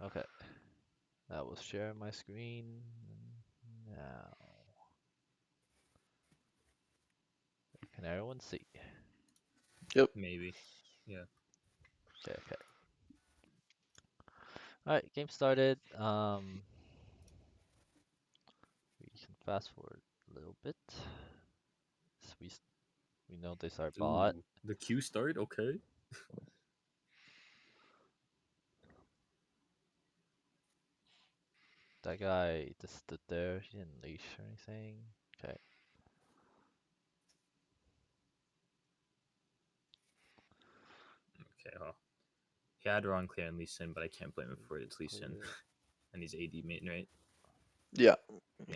Okay. I will share my screen now. Can everyone see? Maybe. Yeah. Okay, okay. Alright, game started. We can fast forward a little bit. So we know this our bot. Ooh, the queue start. Okay. That guy just stood there. He didn't leash or anything. Okay. Okay. Well, he had wrong clear and Lee Sin, but I can't blame him for it. It's Lee Sin, Clear. and he's AD main, right? Yeah.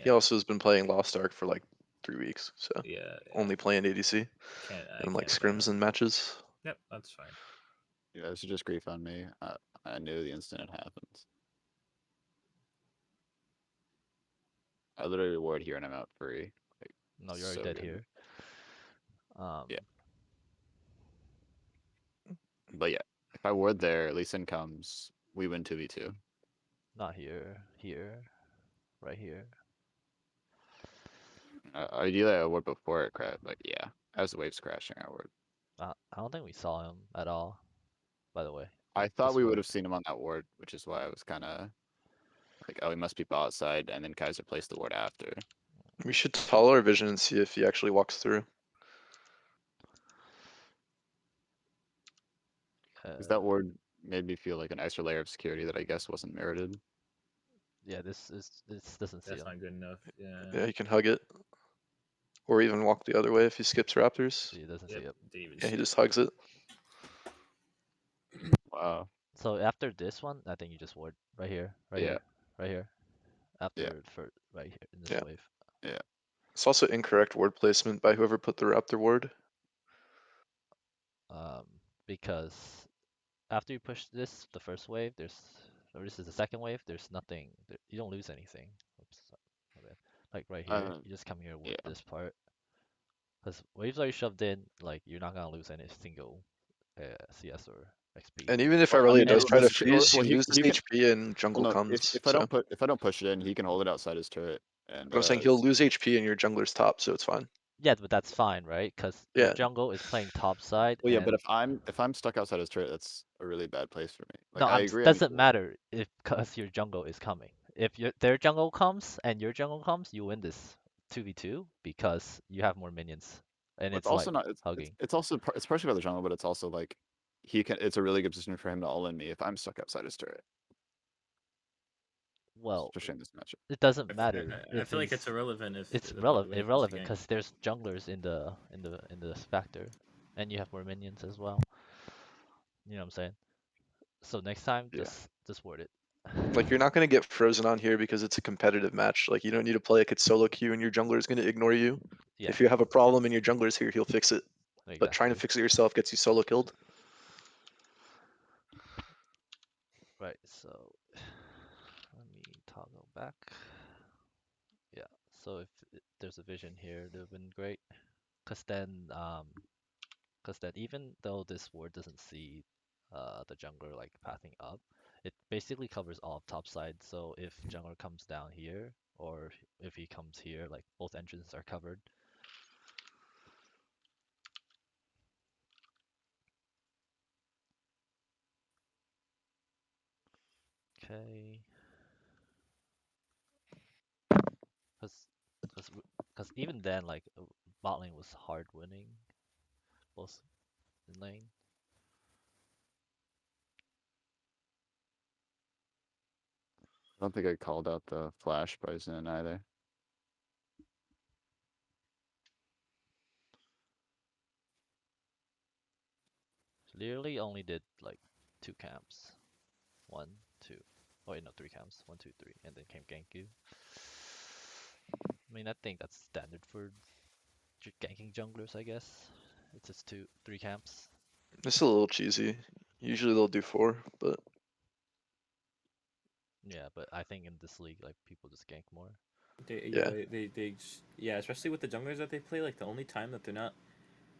He Yeah. also has been playing Lost Ark for like 3 weeks, so Yeah. only playing ADC I and like can't blame scrims him. and matches. Yep, that's fine. Yeah, this is just grief on me. I knew the instant it happened. I literally ward here and I'm out free. Like, No, you're already so dead good. here. Yeah. But yeah, if I ward there, Lee Sin comes, we win 2v2. Not here. Here. Right here. Ideally, I ward before it crashed, but yeah, as the wave's crashing, I ward. I don't think we saw him at all, by the way. I thought This we would ward. have seen him on that ward, which is why I was kind of like, oh, he must be bot side, and then Kaiser placed the ward after. We should toggle our vision and see if he actually walks through. Because that ward made me feel like an extra layer of security that I guess wasn't merited. Yeah, this doesn't see That's him. not good enough. Yeah. Yeah, you can hug it. Or even walk the other way if he skips Raptors. See, it doesn't Yep. see him. Didn't even Yeah, see he it. just hugs it. Wow. So after this one, I think you just ward right here, right Yeah. here, right here. After Yeah. for right here in this Yeah. wave. Yeah. It's also incorrect ward placement by whoever put the Raptor ward. Because after you push this, the first wave, or this is the second wave, there's nothing, you don't lose anything. Oops, my bad. Like right here, you just come here with Yeah. this part. Because waves already shoved in, like you're not gonna lose any single CS or XP. And even if Well, I Irelia mean, does try to well, freeze, he well, loses he can. HP and Well, jungle no, comes. if I So, don't push it in, he can hold it outside his turret. And but I'm saying he'll lose HP and your jungler's top, so it's fine. Yeah, but that's fine, right? Because your Yeah. jungle is playing top side, well, yeah, but and if I'm stuck outside his turret, that's a really bad place for me. no, Like I agree. I need doesn't to. matter if because your jungle is coming. If their jungle comes and your jungle comes, you win this 2v2 because you have more minions, and It's it's also like not. hugging. It's also it's partially about the jungle, but it's also like he can. It's a really good position for him to all in me if I'm stuck outside his turret, Well, especially in this matchup. it doesn't matter I if feel like he's. it's irrelevant if It's the bot lane wants to irrelevant gank. because there's junglers in the factor, and you have more minions as well. You know what I'm saying? So next time, Yeah. just word it. Like you're not gonna get frozen on here because it's a competitive match. Like you don't need to play like it's solo queue and your jungler is gonna ignore you. Yeah, If you have a problem and your jungler's here, he'll fix it. But trying to exactly. fix it yourself gets you solo killed. Right. So let me toggle back. Yeah. So if there's a vision here, it would have been great. Cause then, even though this ward doesn't see the jungler like pathing up, it basically covers all of top side. So if jungler comes down here, or if he comes here, like both entrances are covered. Okay. Cause, cause even then, like bot lane was hard winning, both in lane. I don't think I called out the flash by Zen either. Literally only did like 2 camps. 1, 2. Oh wait, no, 3 camps. 1, 2, 3, and then came Genku. I mean, I think that's standard for ganking junglers, I guess. It's just 3 camps. It's a little cheesy. Usually they'll do 4, but Yeah, but I think in this league, like people just gank more. They, yeah. yeah, especially with the junglers that they play. Like the only time that they're not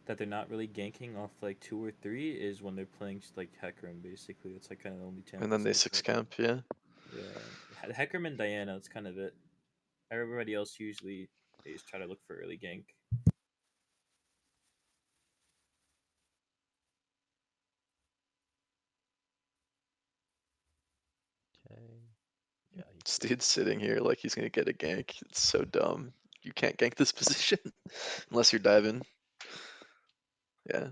that they're not really ganking off like 2 or 3 is when they're playing like Hecarim. Basically, it's like kind of the only chance. And then they 6 camp, yeah. Yeah, Hecarim and Diana. That's kind of it. Everybody else usually they just try to look for early gank. Okay. Yeah, he This dude's sitting here like he's gonna get a gank. It's so dumb. You can't gank this position unless you're diving. Yeah.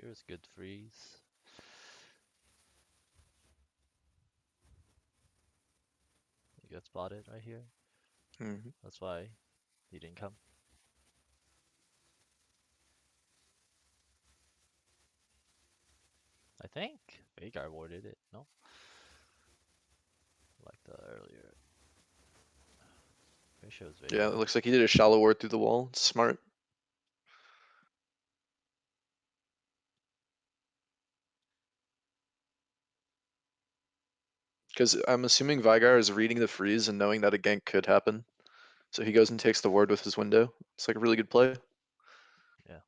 here's good freeze. You got spotted right here. Mhm. That's why he didn't come. I think Vagar warded it. No, like the earlier. Pretty sure it was Yeah, it Vagar. looks like he did a shallow ward through the wall. It's smart. Because I'm assuming Vygar is reading the freeze and knowing that a gank could happen. So he goes and takes the ward with his window. It's like a really good play. Yeah.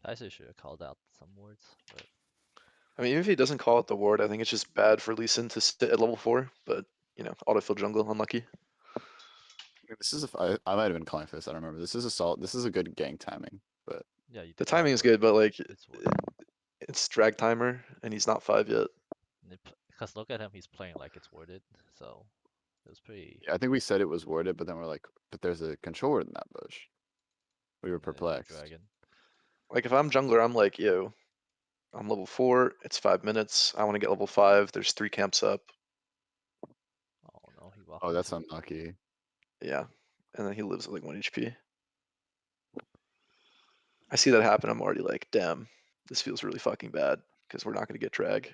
Kaiser should have called out some wards, but I mean, even if he doesn't call out the ward, I think it's just bad for Lee Sin to sit at level 4. But, you know, autofill jungle, unlucky. This is I might have been calling for this. I don't remember. This is a solid. This is a good gang timing, but yeah, you The did call timing is for it. good, but like It's warded. it's drag timer and he's not 5 yet. Because look at him, he's playing like it's warded, so it was pretty. yeah, I think we said it was warded, but then we're like, but there's a controller in that bush. We were Yeah, no perplexed. dragon. Like if I'm jungler, I'm like, yo, I'm level 4. It's 5 minutes. I want to get level 5. There's 3 camps up. Oh no, he walked Oh, that's into it. unlucky. Yeah, and then he lives at like 1 HP. I see that happen. I'm already like, damn, this feels really fucking bad because we're not going to get drag.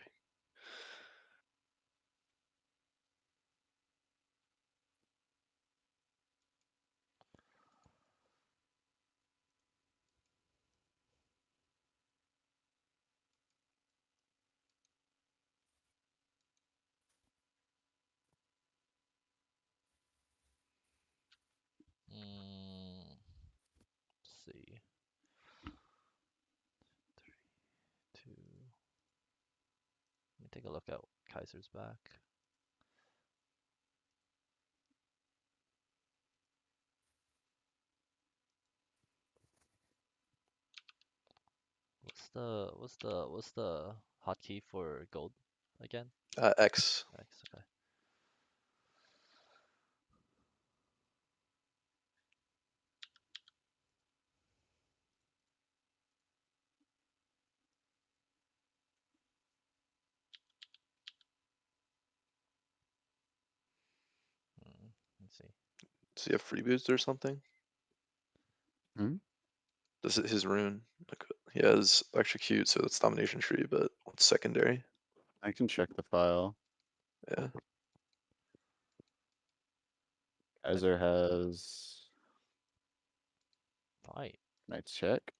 Let's see. 3, 2. Let me take a look at Kaiser's back. What's the hotkey for gold again? X. X, okay. Let's see. Does he have free boots or something? Hmm? This is his rune. Like, he has execute, so it's domination tree, but what's secondary? I can check the file. Yeah. Kaiser has. Fine. Can I check?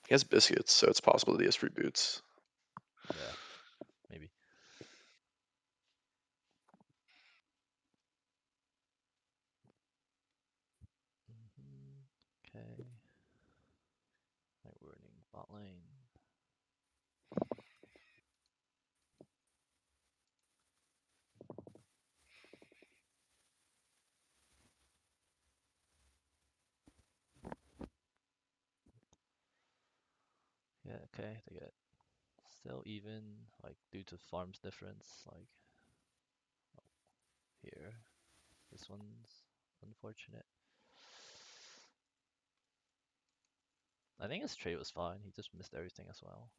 He has biscuits, so it's possible that he has free boots. Yeah, maybe. Okay. Right, we're running bot lane. Yeah, okay, they get still even, like due to farms difference, like here. This one's unfortunate. I think his trade was fine. He just missed everything as well.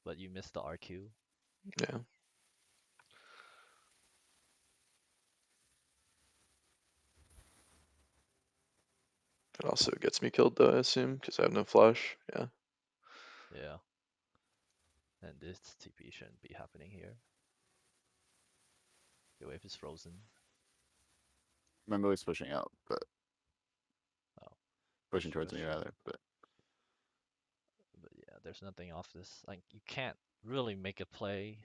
But you missed the RQ. Yeah. It also gets me killed though, I assume, because I have no flash. Yeah. Yeah. And this TP shouldn't be happening here. Your wave is frozen. Remember he's pushing out, but Oh, pushing push, towards me push. rather. But But yeah, there's nothing off this. Like you can't really make a play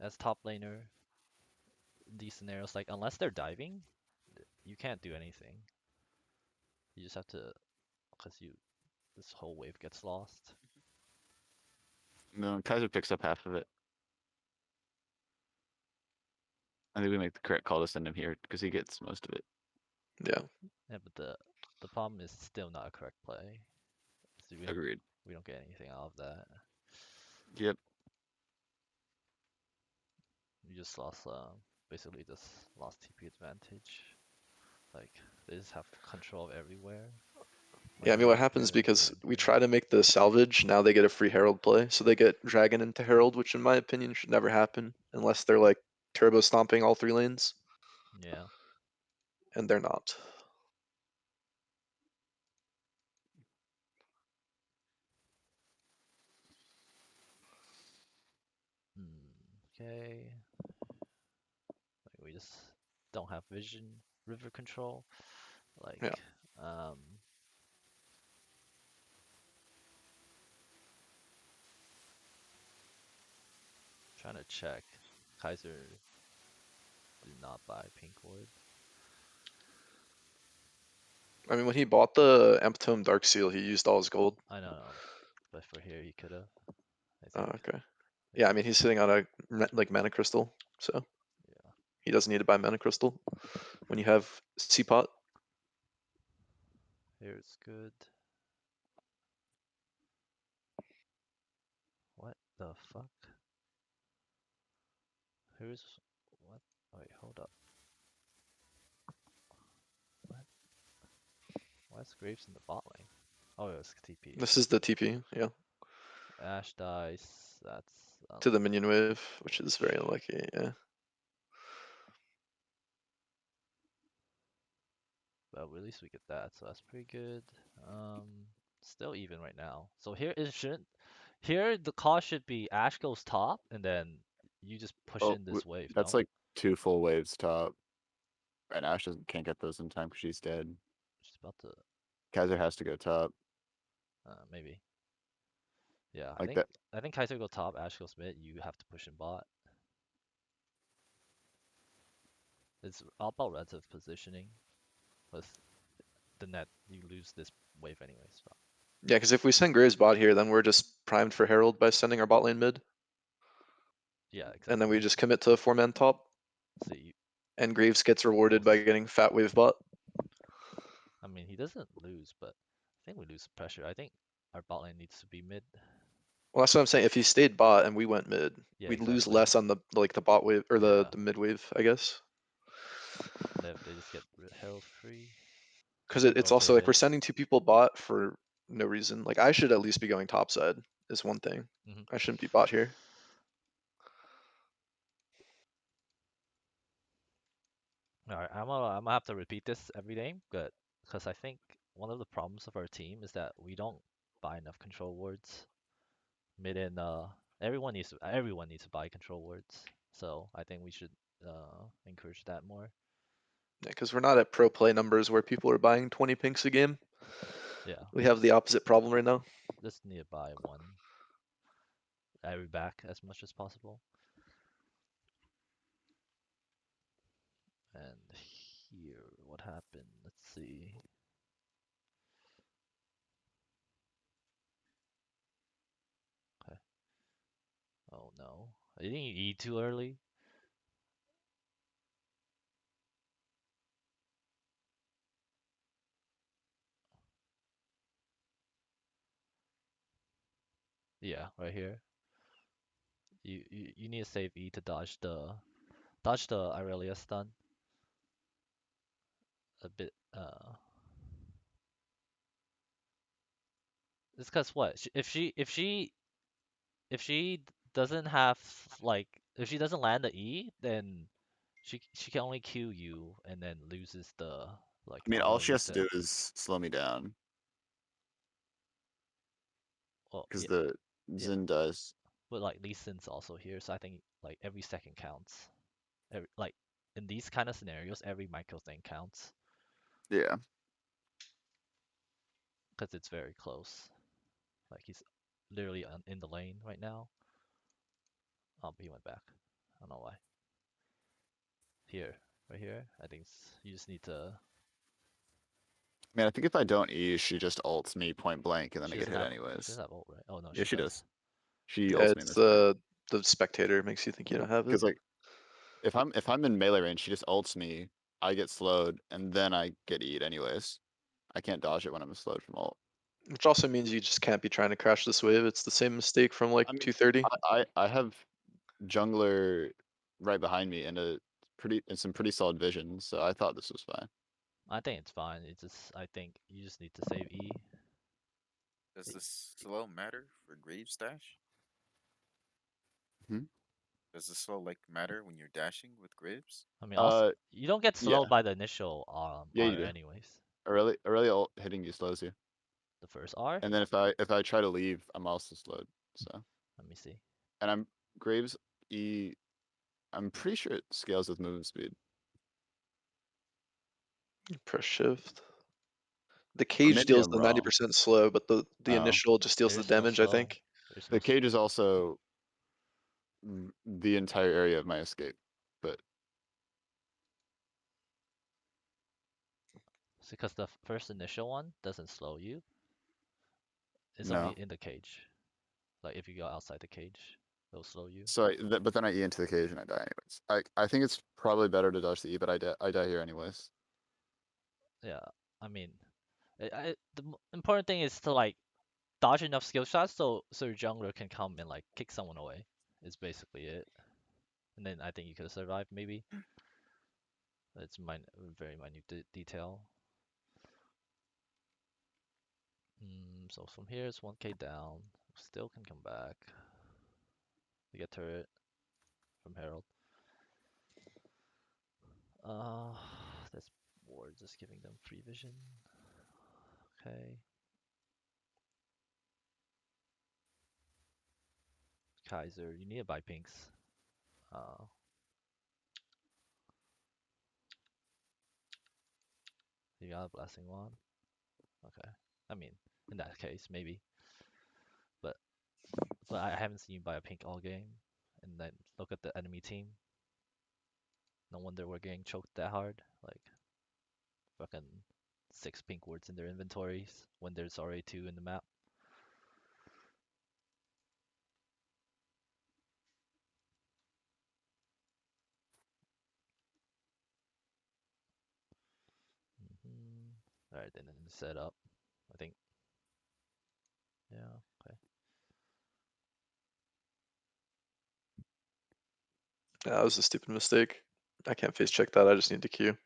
as top laner in these scenarios. Like unless they're diving, you can't do anything. You just have to, cause this whole wave gets lost. no, Kaiser picks up half of it. I think we make the correct call to send him here because he gets most of it. Yeah. Yeah, but the problem is still not a correct play. So Agreed. we don't get anything out of that. Yep. We just lost basically just lost TP advantage. Like they just have control of everywhere. Like, Yeah, I mean, what here, happens here, here, because and we here. try to make the salvage, now they get a free Herald play, so they get Dragon into Herald, which in my opinion should never happen unless they're like turbo stomping all 3 lanes, Yeah. and they're not. Okay. Like we just don't have vision, river control. Yeah. Like, um, trying to check. Kaiser did not buy pink ward. I mean, when he bought the Emptome Dark Seal, he used all his gold. I don't know, but for here he could have. I Oh, think. okay. Yeah, I mean, he's sitting on a like mana crystal, so Yeah. he doesn't need to buy mana crystal when you have C-Pot. Here's good. What the fuck? Here's what? Wait, hold up. What? Why is Graves in the bot lane? Oh, it was TP. This is the TP, yeah, Ash dice. That's to the minion wave, which is very unlucky. Yeah. but at least we get that, so that's pretty good. Still even right now. So here it shouldn't. Here the cost should be Ash goes top, and then you just push Oh, in this wave. that's No, like 2 full waves top. And Ash can't get those in time because she's dead. she's about to. Kaiser has to go top. Maybe. Yeah, I Like think that. I think Kaiser go top, Ash goes mid. You have to push in bot. It's all about relative positioning. With the net, you lose this wave anyways. So. Yeah, because if we send Graves bot here, then we're just primed for Herald by sending our bot lane mid, Yeah, and then we exactly. just commit to a 4-man top, See, and Graves gets rewarded by almost. getting fat wave bot. I mean, he doesn't lose, but I think we lose pressure. I think our bot lane needs to be mid. Well, that's what I'm saying. If he stayed bot and we went mid, Yeah, we'd lose exactly. less on the like the bot wave or Yeah, the mid wave, I guess. they just get Herald free. Because We it's rotate also like mid. we're sending 2 people bot for no reason. Like I should at least be going topside is one thing. Hmm. I shouldn't be bot here. All right, I'm gonna have to repeat this every game, but because I think one of the problems of our team is that we don't buy enough control wards. Mid and everyone needs to buy control wards. So I think we should encourage that more. Because we're not at pro play numbers where people are buying 20 pinks a game. Yeah, We have the opposite problem right now. just need to buy one every back as much as possible. And here, what happened? Let's see. Okay. Oh no, didn't you eat too early? Yeah, right here. You need to save E to dodge the Irelia stun a bit. It's cause what? If she doesn't have like if she doesn't land the E, then she can only Q you and then loses the like I mean, all auto she has to reset. do is slow me down Well, because yeah, the yeah. Zin does. But like Lee Sin's also here, so I think like every second counts. Every like in these kind of scenarios, every micro thing counts Yeah. because it's very close. Like he's literally in the lane right now. Oh, but he went back. I don't know why. Here, right here. I think you just need to. Man, I think if I don't E, she just ults me point blank, and then I She get doesn't hit have. She anyways. doesn't have ult, right? Oh no, Yeah, she she does. does. She Yeah, ults me in it's this fight. the spectator makes you think you don't have it. Because like, if I'm in melee range, she just ults me. I get slowed, and then I get E'd anyways. I can't dodge it when I'm slowed from ult. Which also means you just can't be trying to crash this wave. It's the same mistake from like I mean, 230. I have jungler right behind me and some pretty solid vision, so I thought this was fine. I think it's fine. It's just I think you just need to save E. Does the slow matter for Grave Stash? Hmm? Does the slow like matter when you're dashing with Graves? I mean, also Uh, you don't get yeah, slowed by the initial yeah, you R do. anyways. Aurelia ult hitting you slows you, The first R. and then if I try to leave, I'm also slowed. So, Let me see. and I'm Graves E. I'm pretty sure it scales with movement speed. Press shift. The Or cage maybe deals I'm the wrong. 90% slow, but the Oh, initial just deals the There's no damage, I slow. think. There's no. the cage is also the entire area of my escape, but Because the first initial one doesn't slow you. It's only no. in the cage. Like if you go outside the cage, it'll slow you. So, but then I E into the cage and I die anyways. I think it's probably better to dodge the E, but I die here anyways. Yeah. I mean, the important thing is to like dodge enough skill shots so your jungler can come and like kick someone away. Is basically it. And then I think you could survive maybe. It's very minute detail. So from here it's 1k down. Still can come back. We get turret from Herald. This ward just giving them free vision. Okay. Kaiser, you need to buy pinks. You got a blessing wand. Okay. I mean, in that case, maybe. But I haven't seen you buy a pink all game. And then look at the enemy team. No wonder we're getting choked that hard. Like fucking 6 pink wards in their inventories when there's already 2 in the map. Alright, then set up. I think. Yeah, okay. Yeah, that was a stupid mistake. I can't face check that. I just need to queue.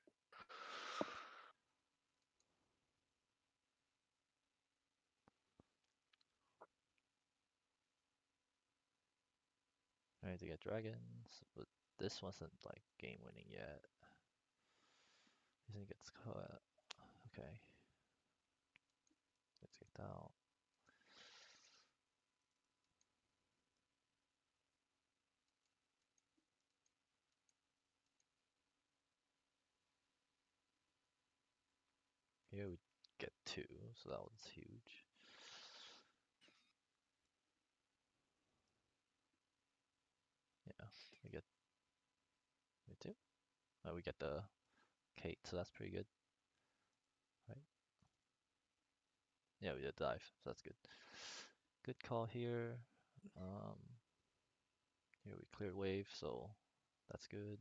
I need to get dragons, but this wasn't like game winning yet. He gets caught. Okay. Gets kicked out. Here we get 2, so that was huge. Yeah, we get 2. Oh, we get the Kate, so that's pretty good. Right? Yeah, we did dive, so that's good. Good call here. Here we cleared wave, so that's good.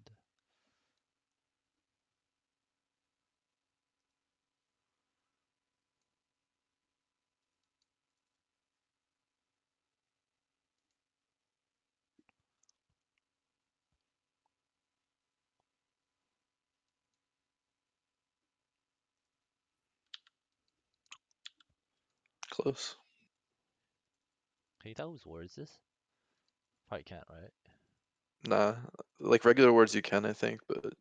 Close. Can you tell whose word is this? Probably can't, right? Nah, like regular words you can, I think, but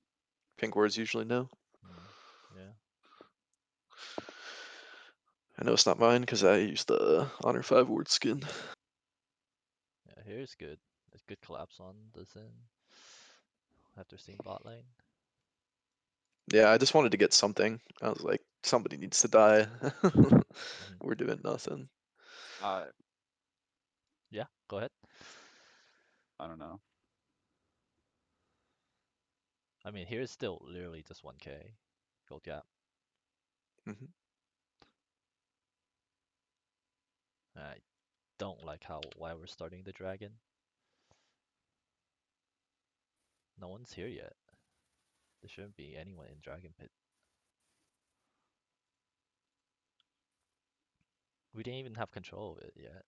pink words usually no. Yeah. I know it's not mine because I used the Honor 5 word skin. Yeah, here's good. There's good collapse on the Zen after seeing bot lane. Yeah, I just wanted to get something. I was like, somebody needs to die. We're doing nothing. Yeah, go ahead. I don't know. I mean, here's still literally just 1k gold gap. Mhm. I don't like why we're starting the dragon. No one's here yet. There shouldn't be anyone in Dragon Pit. We didn't even have control of it yet.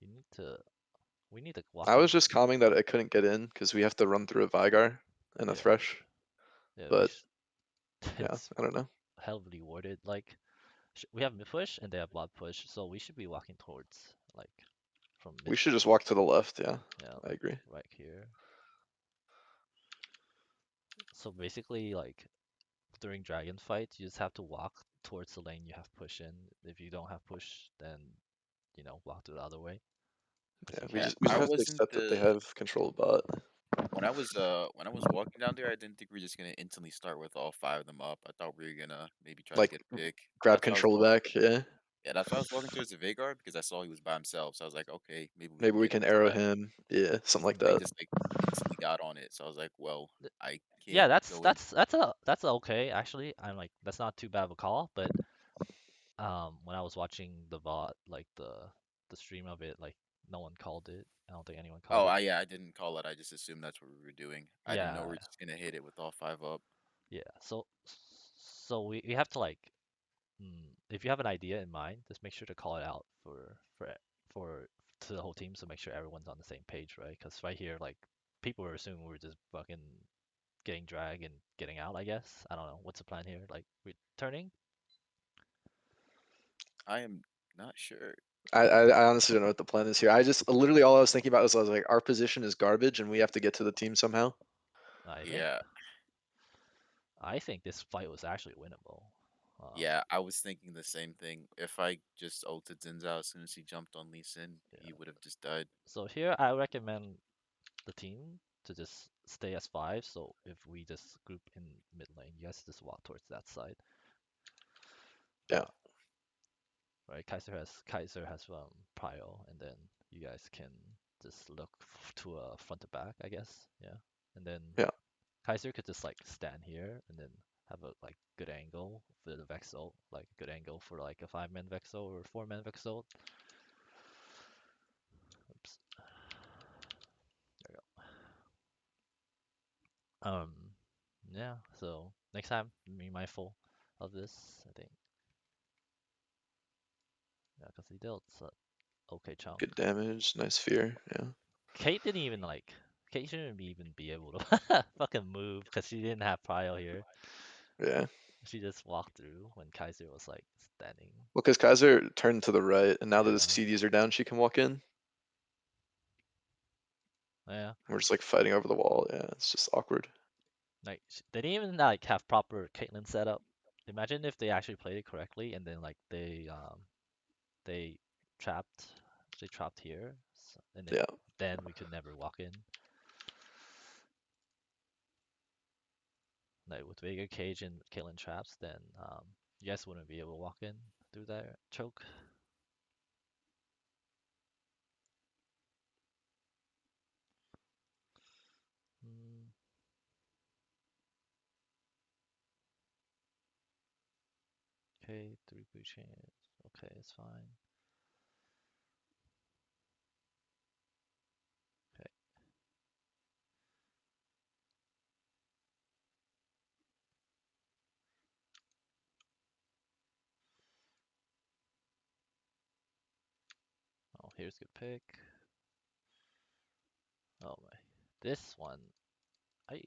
You need to. We need to walk I in. was just calming that I couldn't get in because we have to run through a Vigar and a Yeah. Thresh. Yeah, But yeah, it's I don't know. heavily worded. Like we have mid push and they have bot push, so we should be walking towards like from mid. We should just walk to the left. Yeah, Yeah, I like agree. right here. So basically, like during dragon fights, you just have to walk towards the lane you have push in. If you don't have push, then walk to the other way. 'Cause Yeah, you we Yeah, can't. just I have to wasn't accept that they have control of bot. when I was walking down there, I didn't think we were just gonna instantly start with all 5 of them up. I thought we were gonna maybe try to Like get a pick. grab That's why I was control walking. back. Yeah, Yeah, that's why I was walking towards the Veigar because I saw he was by himself. So I was like, okay, maybe we maybe can we get can into arrow that. him. Yeah, something like They that. just like instantly got on it. So I was like, well, Th- I Yeah, can't that's go in. that's that's a that's okay actually. I'm like that's not too bad of a call, but when I was watching the VOD, like the stream of it, like no one called it. I don't think anyone called Oh, it. yeah, I didn't call it. I just assumed that's what we were doing. I didn't know we Yeah, were just gonna hit it with all 5 up. yeah. So we have to like if you have an idea in mind, just make sure to call it out for to the whole team, so make sure everyone's on the same page, right? Because right here, like people are assuming we're just fucking getting dragged and getting out. I guess I don't know what's the plan here. Like returning. I am not sure. I honestly don't know what the plan is here. I just literally all I was thinking about was I was like, our position is garbage and we have to get to the team somehow. I think Yeah, I think this fight was actually winnable. yeah, I was thinking the same thing. If I just ulted Zinzao as soon as he jumped on Lee Sin, he Yeah. would have just died. So here I recommend the team to just stay as five. So if we just group in mid lane, you guys just walk towards that side. Yeah. Right. Kaiser has prio, and then you guys can just look to a front to back, I guess. Yeah. And then Yeah. Kaiser could just like stand here and then have a like good angle for the Vexel, like good angle for like a 5-man Vexel or 4-man Vexel. Oops. There we go. Yeah. So next time, be mindful of this. I think. Yeah, because he dealt okay chunk. Good damage, nice fear. Yeah. Kate didn't even like. Kate shouldn't even be able to fucking move because she didn't have prio here. Yeah. She just walked through when Kaiser was like standing. Well, because Kaiser turned to the right, and now that his Yeah. CDs are down, she can walk in. Yeah. We're just like fighting over the wall. Yeah, it's just awkward. Like they didn't even like have proper Caitlyn setup. Imagine if they actually played it correctly and then like they trapped they trapped here and Yeah. then we could never walk in. Like with Vega Cage and Caitlyn traps, then you guys wouldn't be able to walk in through that choke. Mm, okay, 3 boot chains. Okay, it's fine. Okay. Oh, here's a good pick. Oh my. This one, I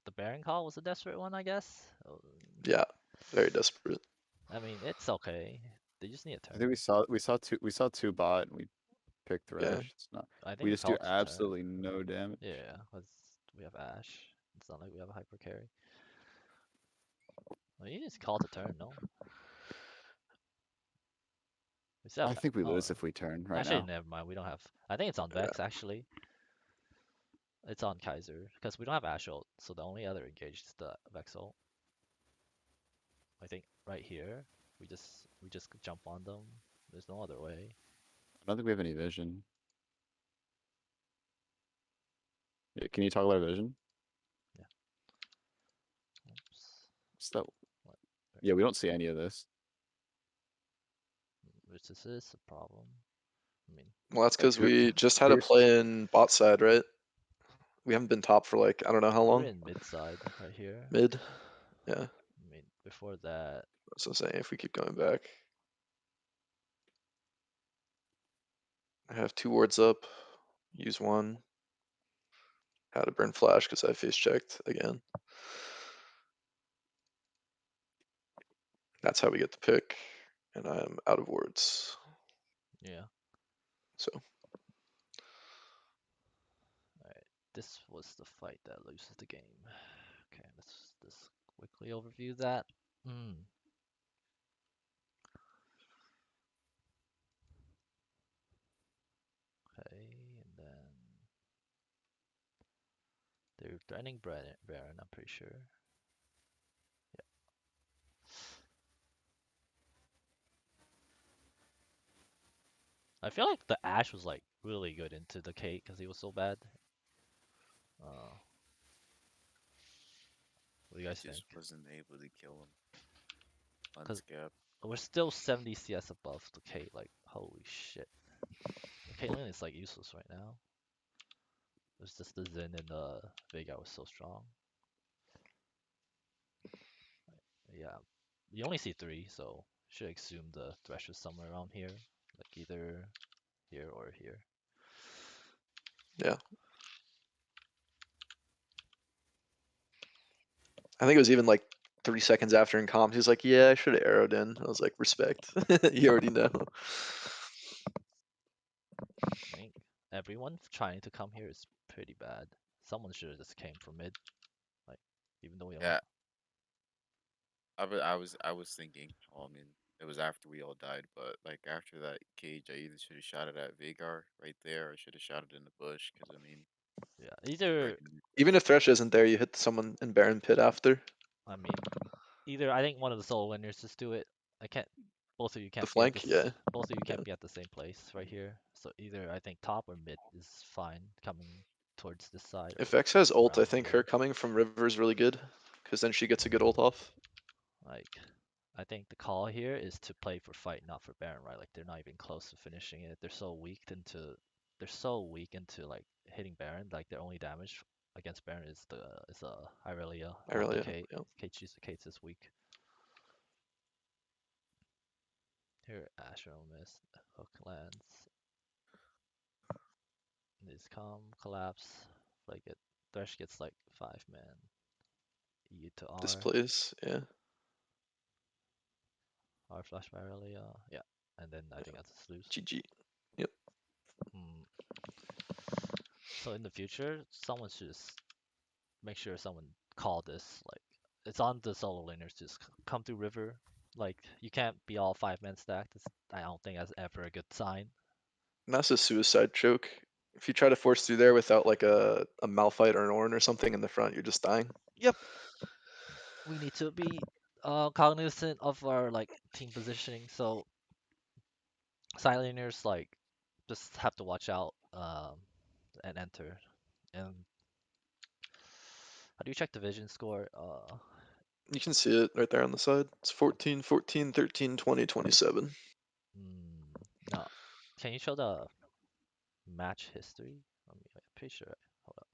the Baron call was a desperate one, I guess. Oh, Yeah. Very desperate. I mean, it's okay. They just need a I think turn. we saw two bot and we picked Yeah. Thresh. It's not. I think We we just do called the turn. absolutely no damage. Yeah, because we have Ash. It's not like we have a hyper carry. Well, you just called the turn, no? We still I have. think we Oh, lose if we turn right actually, now. never mind. We don't have. I think it's on Yeah. Vex actually. It's on Kaiser because we don't have Ash ult, so the only other engaged is the Vex ult. I think right here we just jump on them. There's no other way. I don't think we have any vision. Yeah, can you toggle our vision? Oops. What's that? What? Yeah, we don't see any of this. Which this is a problem. I mean, Well, that's Like, because we just had to play in bot side, right? We haven't been top for like I don't know how we're long. in mid side right here. Mid. Yeah. I mean, before that, That's what I'm saying. If we keep going back, I have 2 wards up. Use one. Had to burn flash because I face checked again. That's how we get the pick, and I'm out of wards. yeah. So Alright, this was the fight that loses the game. Okay, let's just quickly overview that. Okay, and then they're threatening Baron, I'm pretty sure. Yeah. I feel like the Ash was like really good into the Kate because he was so bad. What do you guys think? Just wasn't able to kill him. Because Unscapped. we're still 70 CS above the Kate, like holy shit. The Caitlyn is like useless right now. It's just the Zen and the Veigar was so strong. Yeah, you only see 3, so should assume the Thresh is somewhere around here, like either here or here. yeah, I think it was even like 3 seconds after in comms. He's like, "Yeah, I should have arrowed in." I was like, "Respect." You already know. I think everyone trying to come here is pretty bad. Someone should have just came from mid, like even though we don't. Yeah, I was thinking. Well, I mean, it was after we all died, but like after that cage, I either should have shot it at Vagar right there, or should have shot it in the bush. Because I mean, Yeah, right either Even if Thresh isn't there, you hit someone in Baron Pit after I mean, either I think one of the solo winners just do it. I can't. Both of you the can't be at flank. this. Yeah, Both of you yeah. can't be at the same place right here. So either I think top or mid is fine coming towards this side If or Vex has ult, I around think her here. coming from river is really good, because then she gets a good ult off. Like, I think the call here is to play for fight, not for Baron, right? Like they're not even close to finishing it. They're so weak into like hitting Baron. Like their only damage against Baron is Irelia I off the really, Kate. yeah. Kate's is weak. Here, Asher missed. Hook lands. These come, collapse. Like it, Thresh gets like 5 man. E to R. Displays. Yeah, R flash by Irelia. Yeah, and then I think that's a snooze. GG. Yep. Hmm. So in the future, someone should just make sure someone call this. Like it's on the solo laners to just come through river. Like you can't be all 5 men stacked. I don't think that's ever a good sign. And that's a suicide choke. If you try to force through there without like a Malphite or an Ornn or something in the front, you're just dying. Yep. We need to be cognizant of our like team positioning. So side laners like just have to watch out and enter. And how do you check the vision score? You can see it right there on the side. It's 14, 14, 13, 20, 27. No. Can you show the match history? I'm pretty sure. Hold up.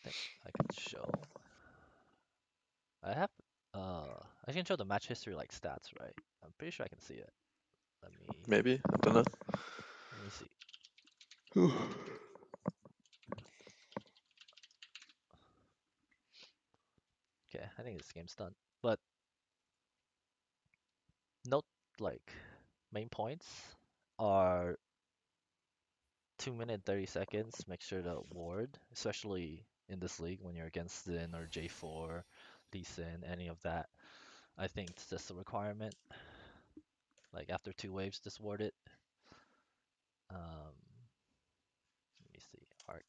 I think I can show. I have. I can show the match history like stats, right? I'm pretty sure I can see it. Let me. Maybe. I don't know. Let me see. Okay, I think this game's done. But note like main points are 2 minute 30 seconds. Make sure to ward, especially in this league when you're against Zin or J4, Lee Sin, any of that. I think it's just a requirement. Like after 2 waves, just ward it. Let me see. Archon.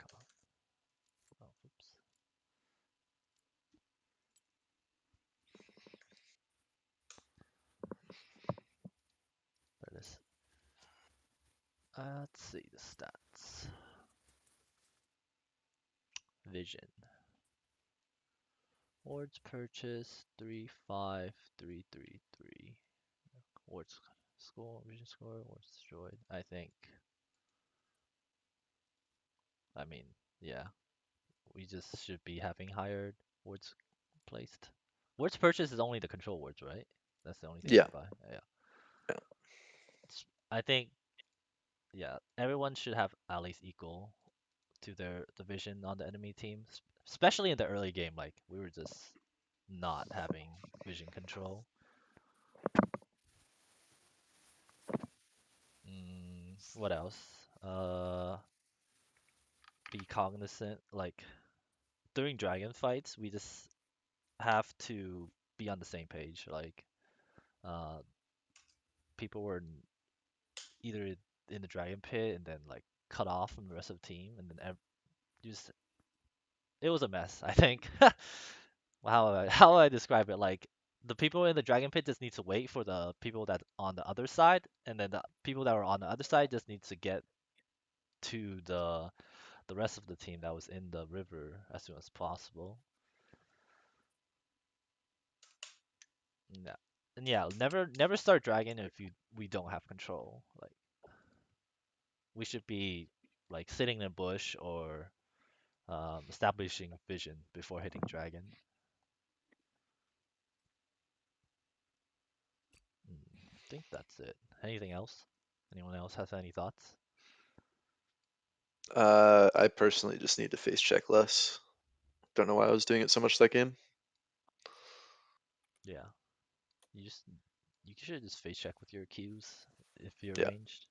Let's see the stats. Vision. Wards purchase 35333. Wards score, vision score, wards destroyed. I think. I mean, yeah. We just should be having higher wards placed. Wards purchase is only the control wards, right? That's the only thing Yeah. we buy. Yeah. Yeah. I think, yeah, everyone should have at least equal to their division on the enemy team, especially in the early game. Like we were just not having vision control. What else? Be cognizant. Like during dragon fights, we just have to be on the same page. Like uh, people were either in the dragon pit and then like cut off from the rest of the team, and then just it was a mess. I think. How do I describe it? Like the people in the dragon pit just need to wait for the people that on the other side, and then the people that were on the other side just need to get to the rest of the team that was in the river as soon as possible. Yeah. And yeah, never start dragon if we don't have control. Like we should be like sitting in a bush or establishing vision before hitting dragon. I think that's it. Anything else? Anyone else has any thoughts? I personally just need to face check less. Don't know why I was doing it so much that game. Yeah. You should just face check with your Qs if you're Yeah. ranged.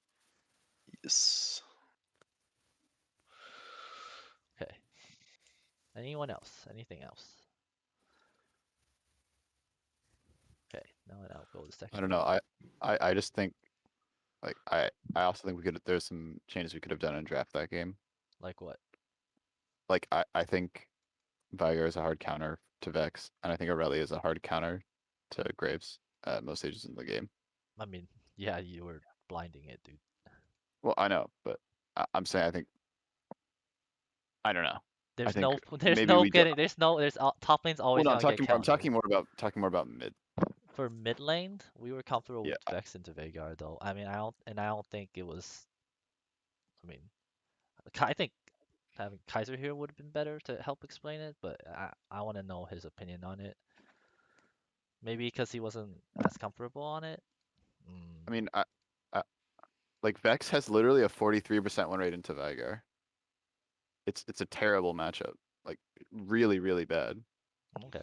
Yes. Okay. Anyone else? Anything else? Okay. Now I'll go to the I second don't game. know. I just think like I also think we could there's some changes we could have done in draft that game. Like what? Like I think Viger is a hard counter to Vex, and I think Aurelia is a hard counter to Graves at most stages in the game. I mean, yeah, you were blinding it, dude. Well, I know, but I'm saying I don't know. I There's think no there's maybe no we do. getting there's top lane's Well, always no, gonna get I'm countered. talking more about mid. For mid lane, we were comfortable Yeah. with Vex into Veigar though. I mean, I don't think it was. I mean, I think having Kaiser here would have been better to help explain it, but I want to know his opinion on it. Maybe because he wasn't as comfortable on it. I mean, I like Vex has literally a 43% win rate into Vigar. It's a terrible matchup. Like really, really bad. Okay.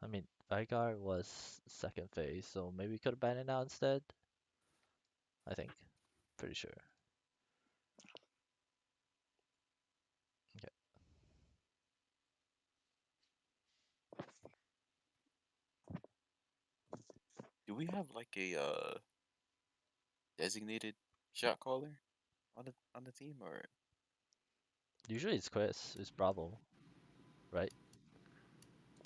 I mean, Veigar was second phase, so maybe we could have banned it out instead. I think. Pretty sure. Okay. Do we have like a designated shot caller on the team, or Usually it's Chris, it's Bravo, right?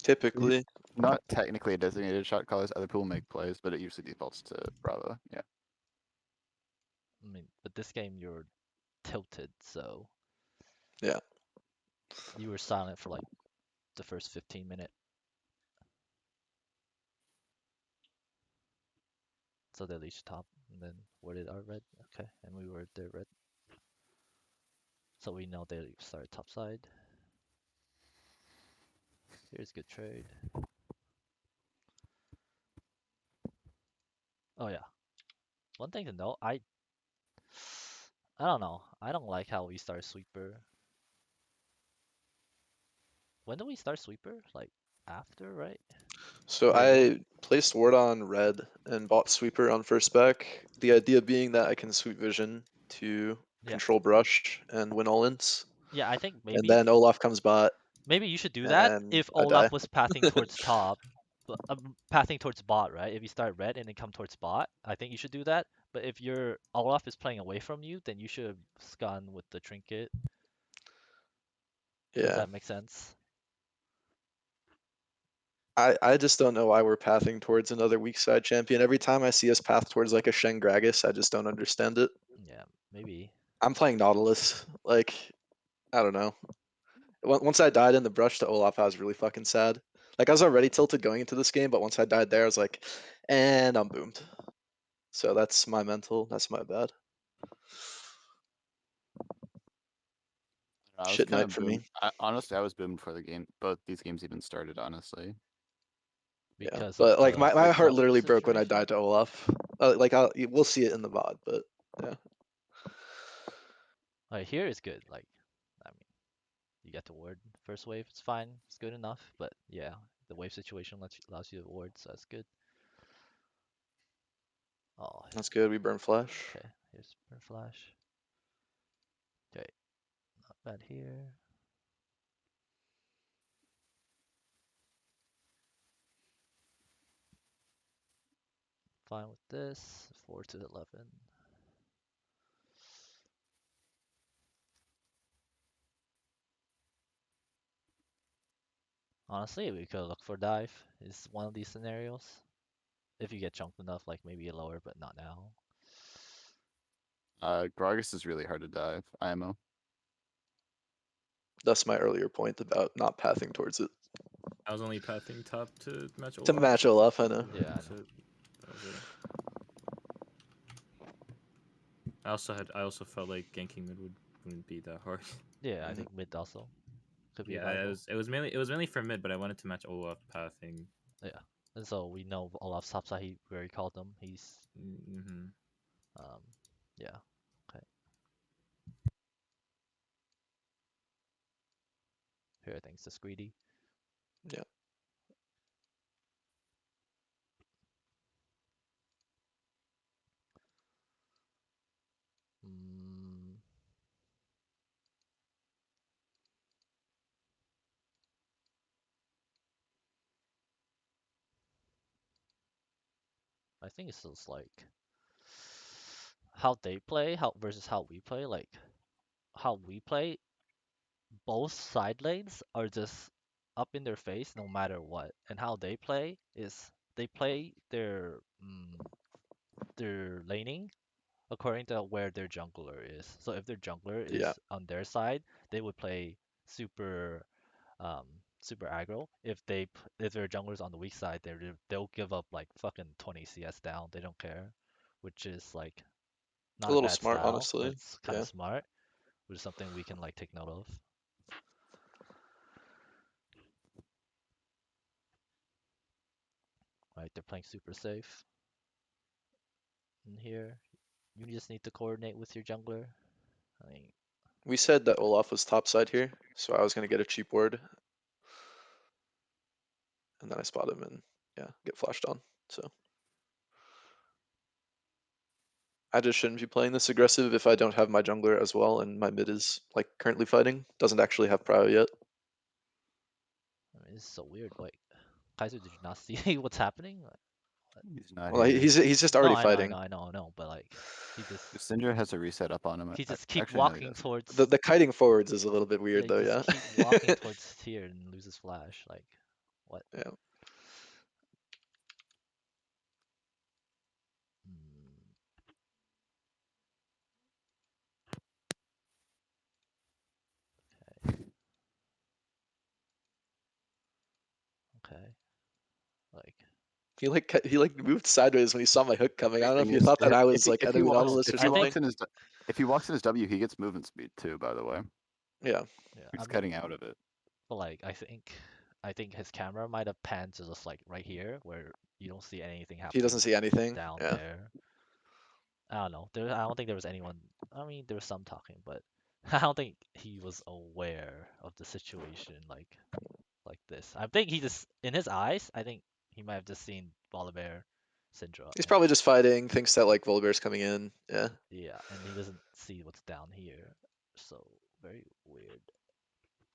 Typically. Not technically a designated shot callers. Other people make plays, but it usually defaults to Bravo. Yeah. I mean, but this game you're tilted, so Yeah. you were silent for like the first 15 minutes. So they leached top, and then where did our red? Okay, and we were their red. So we know they started top side. Here's good trade. Oh yeah. One thing to note, I don't know. I don't like how we start sweeper. When do we start sweeper? Like after, right? So Or what? I placed ward on red and bought sweeper on first back. The idea being that I can sweep vision to Yeah. control brush and win all ins. Yeah, I think And then maybe Olaf comes bot maybe you should do that and if I die. Olaf was pathing towards top, pathing towards bot, right? If you start red and then come towards bot, I think you should do that. But if your Olaf is playing away from you, then you should scun with the trinket. Does Yeah. that make sense? I just don't know why we're pathing towards another weak side champion. Every time I see us path towards like a Shen Gragas, I just don't understand it. Yeah, maybe. I'm playing Nautilus. Like, I don't know. Once I died in the brush to Olaf, I was really fucking sad. Like, I was already tilted going into this game, but once I died there, I was like, and I'm boomed. So that's my mental. That's my bad. I was Shit kind night of for boomed. me. Honestly, I was boomed before the game. Both these games even started. Honestly, Yeah, Because of but like the my heart cup literally broke when I situation. died to Olaf. We'll see it in the VOD, but yeah. Like here is good. Like, I mean, you get to ward first wave. It's fine. It's good enough. But yeah, the wave situation allows you to ward, so that's good. Oh, That's good. We burn flash. okay. Here's burn flash. Okay, not bad here. Fine with this. 4 to 11. Honestly, we could look for dive. Is one of these scenarios. If you get chunked enough, like maybe a lower, but not now. Gragas is really hard to dive. IMO. That's my earlier point about not pathing towards it. I was only pathing top to match To Olaf. match so- Olaf, I know. Yeah, I so know. that was it. I also felt like ganking mid wouldn't be that hard. Yeah, I Mhm. think mid also could be Yeah, viable. it was mainly for mid, but I wanted to match Olaf pathing. Yeah, and so we know Olaf's topside. Where he called him. He's Mm-hmm. um, yeah. Okay. Here, I think it's just greedy. Yeah. Mm, I think it's just like how they play, how versus how we play. Like how we play, both side lanes are just up in their face no matter what, and how they play is they play their laning according to where their jungler is. So if their jungler Yeah. is on their side, they would play super um super aggro. If their jungler's on the weak side, they'll give up like fucking 20 CS down. They don't care, which is like A not a little bad smart, style, but honestly. it's kind of Yeah. smart, which is something we can like take note of. Right, they're playing super safe in here. You just need to coordinate with your jungler. I mean, We said that Olaf was topside here, so I was gonna get a cheap ward, and then I spot him and yeah, get flashed on. So I just shouldn't be playing this aggressive if I don't have my jungler as well, and my mid is like currently fighting. Doesn't actually have prio yet. it's so weird. Like, Kaiser, did you not see what's happening? Like, what? He's not Well, here. he's just No, already I know, I fighting. know, I know, I know, but like, he just Syndra has a reset up on him. he just keep Actually, no, he walking doesn't. towards. The kiting forwards is a little bit Yeah, weird he though, just yeah. keep walking towards here and loses flash. Like, what? Yeah. Hmm, okay. Like, He moved sideways when he saw my hook coming. I Great don't know if thing you is, thought that I was like if he enemy walks no, Nautilus or if he I something. think walks in his if he walks in his W, he gets movement speed too. By the way, Yeah. yeah. I he's mean, cutting out of it. but like, I think his camera might have panned to just like right here where you don't see anything He happening doesn't see anything. down Yeah. there. I don't know. I don't think there was anyone. I mean, there was some talking, but I don't think he was aware of the situation like this. I think he just in his eyes. I think he might have just seen Volibear, Syndra, He's and probably just fighting, thinks that like Volibear's coming in. Yeah. yeah, and he doesn't see what's down here. So very weird.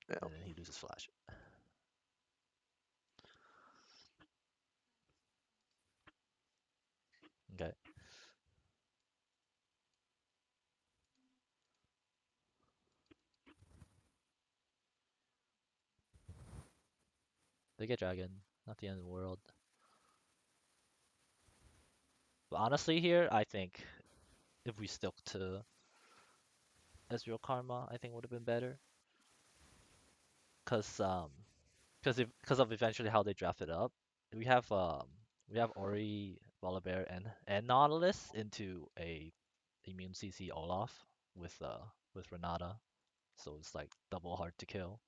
Yeah. And then he loses flash. Okay. They get dragon. Not the end of the world. But honestly, here I think if we stuck to Ezreal Karma, I think would have been better. Cause because of eventually how they drafted up, we have um we have Ori, Volibear, and Nautilus into a immune CC Olaf with Renata, so it's like double hard to kill.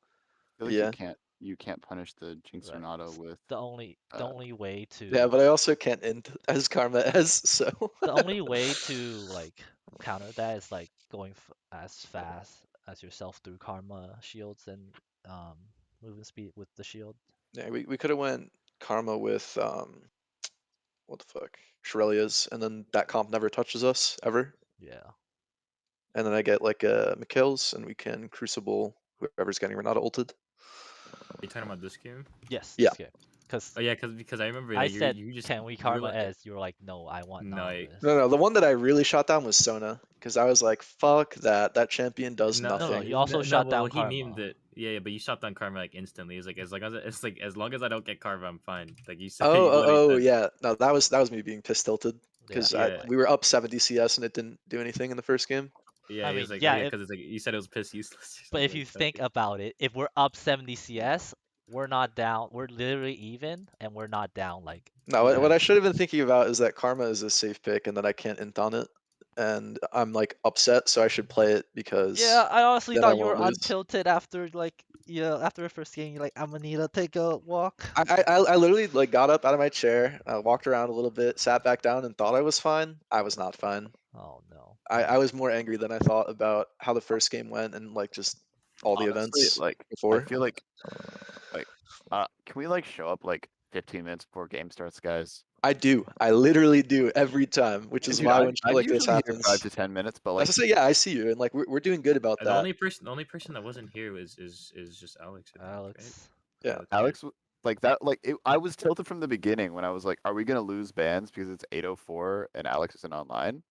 I feel like Yeah. you can't punish the Jinx Right. Renato with The uh only way Yeah, to but I also can't end as Karma as so. the only way to like counter that is like going as fast as yourself through Karma shields and um movement speed with the shield. Yeah, we could have went Karma with what the fuck, Shirelia's, and then that comp never touches us ever. Yeah. And then I get like Mikhail's, and we can Crucible whoever's getting Renata ulted. Are you talking about this game? Yes, Yeah. this game. Because Oh yeah, because I remember I like said, you just can we you were Karma like Ez? You were like, no, I want no Nautilus. No, the one that I really shot down was Sona because I was like, fuck that. That champion does no No, nothing. you also no shot well down he memed Karma. it yeah, but you shot down Karma like instantly. It's like as long as I don't get Karma, I'm fine. Like you said, Oh, you literally said yeah. No, that was me being piss tilted Yeah. because yeah. we were up 70 CS and it didn't do anything in the first game. Yeah, I he mean, was like, oh yeah, yeah, because it's like you said it was piss useless or but something if like you that. think about it, if we're up 70 CS, we're not down. We're literally even, and we're not down like No, we what have. I should have been thinking about is that Karma is a safe pick and that I can't int on it. And I'm like upset, so I should play it Yeah, because I honestly then I thought you were won't lose. untilted after like after the first game. You're like, I'm gonna need to take a walk. I literally like got up out of my chair, walked around a little bit, sat back down, and thought I was fine. I was not fine. Oh no. I was more angry than I thought about how the first game went and like just all the honestly, events like I before. feel like can we like show up like 15 minutes before game starts, guys? I do. I literally do every time, which is Dude, why when shit I'm like this usually here happens, 5 to 10 minutes, but I was like gonna say, yeah, I see you, and like we're doing good about that. The only person that wasn't here is just Alex, I think, right? Alex. Yeah, Alex, yeah. Alex like that I was tilted from the beginning when I was like, are we gonna lose bans because it's 8:04 and Alex isn't online?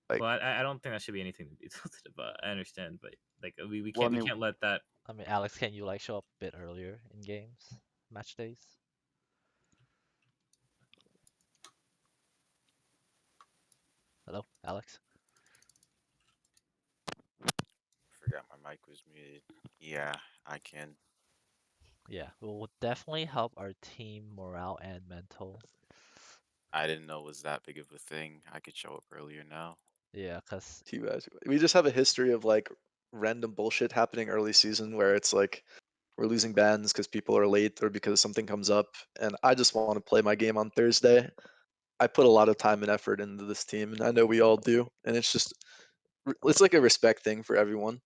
Like, Well, I don't think that should be anything to be tilted about. I understand, but like well, I we mean, can't let that. I mean, Alex, can you like show up a bit earlier in games, match days? Hello, Alex. Forgot my mic was muted. Yeah, I can. Yeah, it will definitely help our team morale and mental. I didn't know it was that big of a thing. I could show up earlier now. Yeah, cause too bad. We just have a history of like random bullshit happening early season where it's like we're losing bans because people are late or because something comes up, and I just want to play my game on Thursday. I put a lot of time and effort into this team, and I know we all do, and it's just it's like a respect thing for everyone.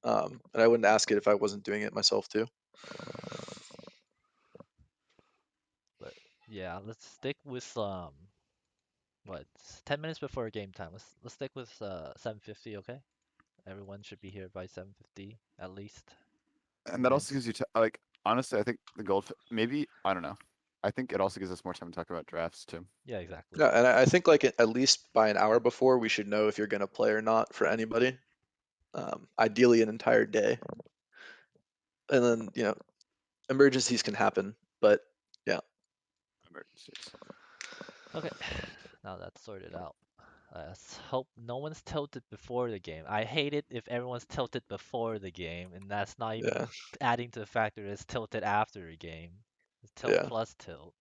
And I wouldn't ask it if I wasn't doing it myself too. but yeah, let's stick with what 10 minutes before game time. Let's stick with 7:50, okay? Everyone should be here by 7:50 at least. and that also Vince. gives you like honestly, I think the gold maybe I don't know. I think it also gives us more time to talk about drafts too. Yeah, exactly. Yeah, and I think like at least by an hour before, we should know if you're gonna play or not for anybody. Ideally, an entire day, and then emergencies can happen, but yeah, Emergencies. Okay, now that's sorted out. Let's hope no one's tilted before the game. I hate it if everyone's tilted before the game, and that's not even yeah, adding to the factor it's tilted after a game. It's tilt yeah. plus tilt.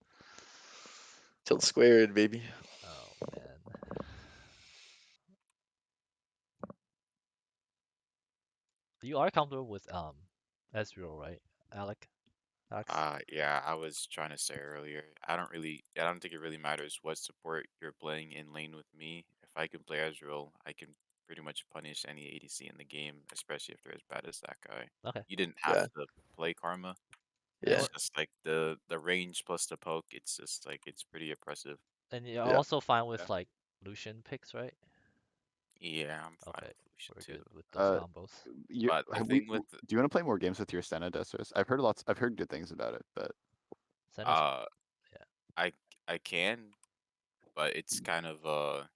Tilt squared, baby. Oh man. You are comfortable with Ezreal, right, Alec? Alex? Yeah, I was trying to say earlier. I don't think it really matters what support you're playing in lane with me. If I can play Ezreal, I can pretty much punish any ADC in the game, especially if they're as bad as that guy. Okay. You didn't have Yeah, to play Karma. And yeah, It's what just like the range plus the poke. It's just like it's pretty oppressive. and you're yeah. also fine Yeah. with like Lucian picks, right? Yeah, I'm fine Okay. with Lucian We're too. good with those Uh, combos. you But the have we? thing with Do you want to play more games with your Senna, Destros? I've heard good things about it, but Senna's uh, yeah. I I can, but it's kind of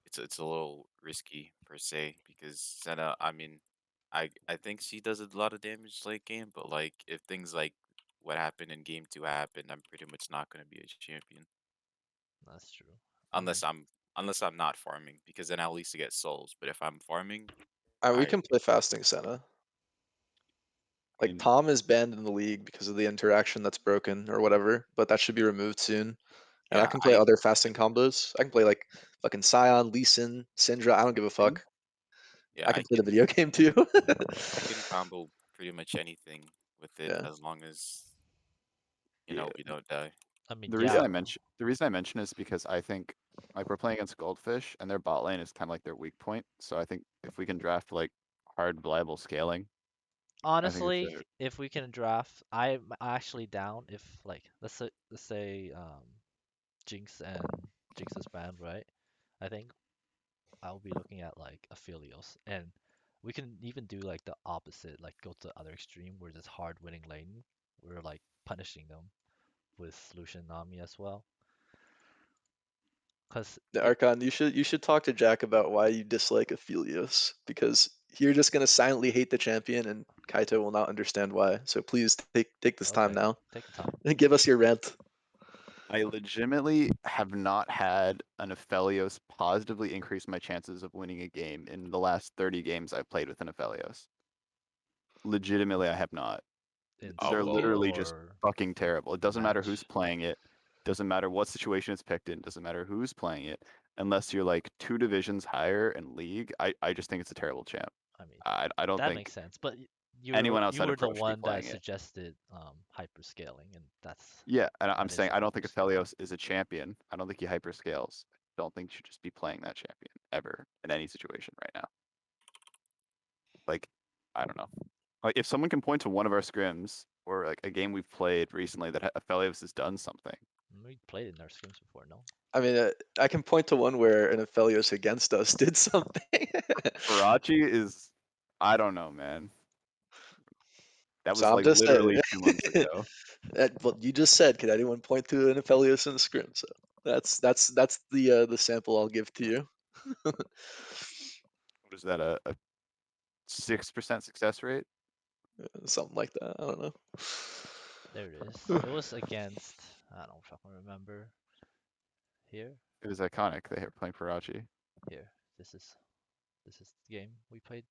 it's a little risky per se because Senna. I mean, I think she does a lot of damage late game, but like if things like what happened in game two happened, I'm pretty much not gonna be a champion That's true. I mean, unless I'm not farming because then I'll at least get souls. But if I'm farming, We I can play fasting Senna. I Like mean, Palm is banned in the league because of the interaction that's broken or whatever, but that should be removed soon. And I yeah can play I other fasting combos. I can play like fucking Scion, Lee Sin, Syndra. I don't give a Mhm. fuck. yeah I can play the video game too. I can combo pretty much anything with it Yeah. as long as yeah. we don't die. I mean, The reason yeah. I mention is because I think like we're playing against Goldfish and their bot lane is kind of like their weak point. So I think if we can draft like hard reliable scaling, I think it's Honestly, a if we can draft, I'm actually down if like let's say Jinx and Jinx's band, right? I think I'll be looking at like Aphelios, and we can even do like the opposite, like go to the other extreme where there's hard winning lane. We're like punishing them with Lucian Nami as well. Cause The it Archon, you should talk to Jack about why you dislike Aphelios because you're just gonna silently hate the champion and Kaito will not understand why. So please take this time okay, now take the time. and give us your rant. I legitimately have not had an Aphelios positively increase my chances of winning a game in the last 30 games I've played with an Aphelios. Legitimately, I have not. In Oh They're solo queue well, literally just or fucking terrible. It doesn't matter who's match. playing it, doesn't matter what situation it's picked in, doesn't matter who's playing it, unless you're like 2 divisions higher in league. I just think it's a terrible champ. I mean, I don't that think makes sense. But anyone you outside were of the pro should be one that playing it. suggested hyperscaling, and Yeah, and I'm that is saying a I don't think hyperscale. Aphelios is a champion. I don't think he hyperscales. Don't think you should just be playing that champion ever in any situation right now. Like, I don't know. Like, if someone can point to one of our scrims or like a game we've played recently that Aphelios has done something. We played in our scrims before, no? I mean, I can point to one where an Aphelios against us did something. Farachi is, I don't know, man. That So was I'm like just saying. literally 2 months ago. Well, you just said, could anyone point to an Aphelios in the scrim? So that's the sample I'll give to you. What is that? A 6% success rate? Something like that. I don't know. There it is. It was against, I don't fucking remember. Here, It was iconic. They were playing Farachi. here. This is this is the game we played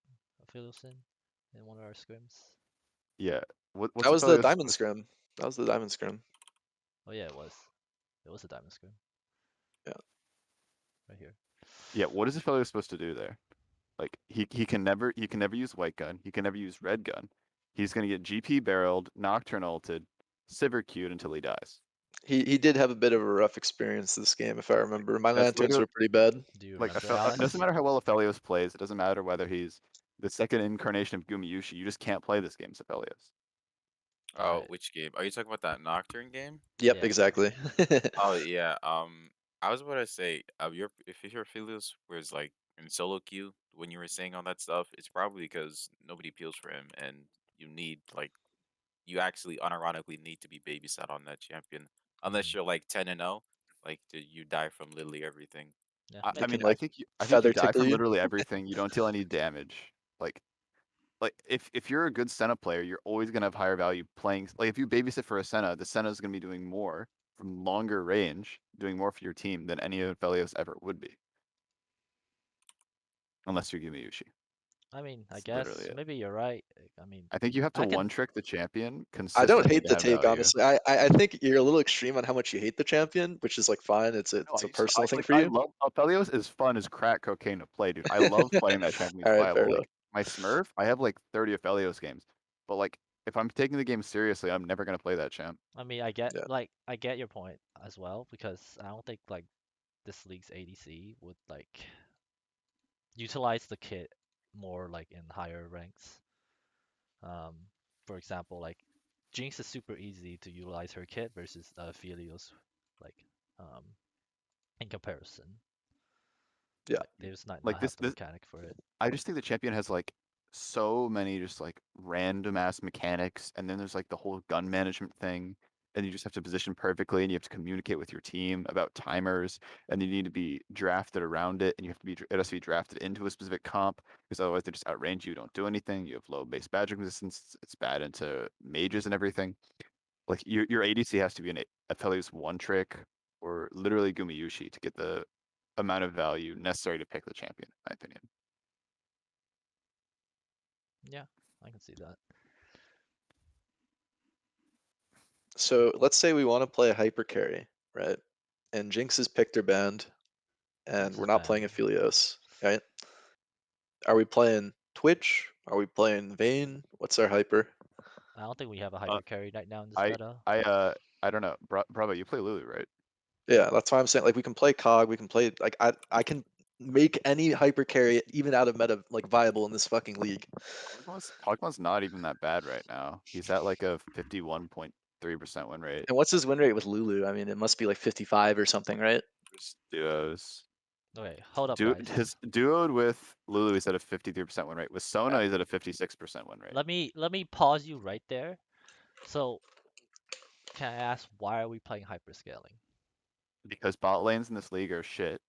Aphelios in one of our scrims. Yeah. What's That was the Aphelios diamond supposed? scrim. That was the diamond scrim. Oh yeah, it was. It was a diamond scrim Yeah. right here. Yeah. What is Aphelios supposed to do there? Like he can never use white gun. He can never use red gun. He's gonna get GP barreled, nocturne ulted, Sivir queued until he dies. He did have a bit of a rough experience this game, if I remember. My That's lanterns literally were pretty bad. Do you like remember, It doesn't Alex? matter how well Aphelios plays. It doesn't matter whether he's the second incarnation of Gumayushi. You just can't play this game as Aphelios. All oh, right. which game? Are you talking about that Nocturne game? Yep, Yeah. exactly. Oh yeah. I was about to say, your if your Philios was like in solo queue when you were saying all that stuff, it's probably because nobody peels for him, and you need like you actually unironically need to be babysat on that champion, unless Hmm. you're like 10-0, like you die from literally everything. Yeah, I makes They mean, can I sense. like think you feather die tickle from you. literally everything. You don't deal any damage. Like if you're a good Senna player, you're always gonna have higher value playing. Like if you babysit for a Senna, the Senna is gonna be doing more from longer range, doing more for your team than any of Felios ever would be, unless you're Yumiushi. I mean, I That's literally guess it. maybe you're right. I mean, I think you have to I one can. trick the champion I don't consistently hate to the have take, value. honestly. I think you're a little extreme on how much you hate the champion, which is like fine. No, It's a personal thing for I you. love Felios is fun as crack cocaine to play, dude. I love playing that champion. He's All right, fair viable. enough. Like my Smurf, I have like 30 Aphelios games, but like if I'm taking the game seriously, I'm never gonna play that champ. I mean, I get Yeah. I get your point as well because I don't think like this league's ADC would like utilize the kit more like in higher ranks. Um, for example, like Jinx is super easy to utilize her kit versus Aphelios, like um, in comparison. Yeah. Like they just not Like have the mechanic for it. I just think the champion has like so many just like random ass mechanics, and then there's like the whole gun management thing, and you just have to position perfectly, and you have to communicate with your team about timers, and you need to be drafted around it, and you have to be it has to be drafted into a specific comp because otherwise they just outrange you, don't do anything, you have low base badging resistance, it's bad into mages and everything. Like your ADC has to be at least one trick or literally Gumayushi to get the amount of value necessary to pick the champion, in my opinion. Yeah, I can see that. So let's say we want to play a hyper carry, right? And Jinx is picked or banned, and Jinx we're is not playing banned. Aphelios, right? Are we playing Twitch? Are we playing Vayne? What's our hyper? I don't think we have a Uh, hyper carry right now in this I meta. I I don't know, Bravo, you play Lulu, right? Yeah, that's why I'm saying like we can play Cog, we can play like I can make any hyper carry even out of meta like viable in this fucking league. Kog'Maw's not even that bad right now. He's at like a 51.3% win rate. And what's his win rate with Lulu? I mean, it must be like 55 or something, right? Just duos. Okay, hold up, guys. His duoed with Lulu is at a 53% win rate. With Sona, he's at a 56% win rate. Let me pause you right there. So, can I ask why are we playing hyperscaling? Because bot lanes in this league are shit,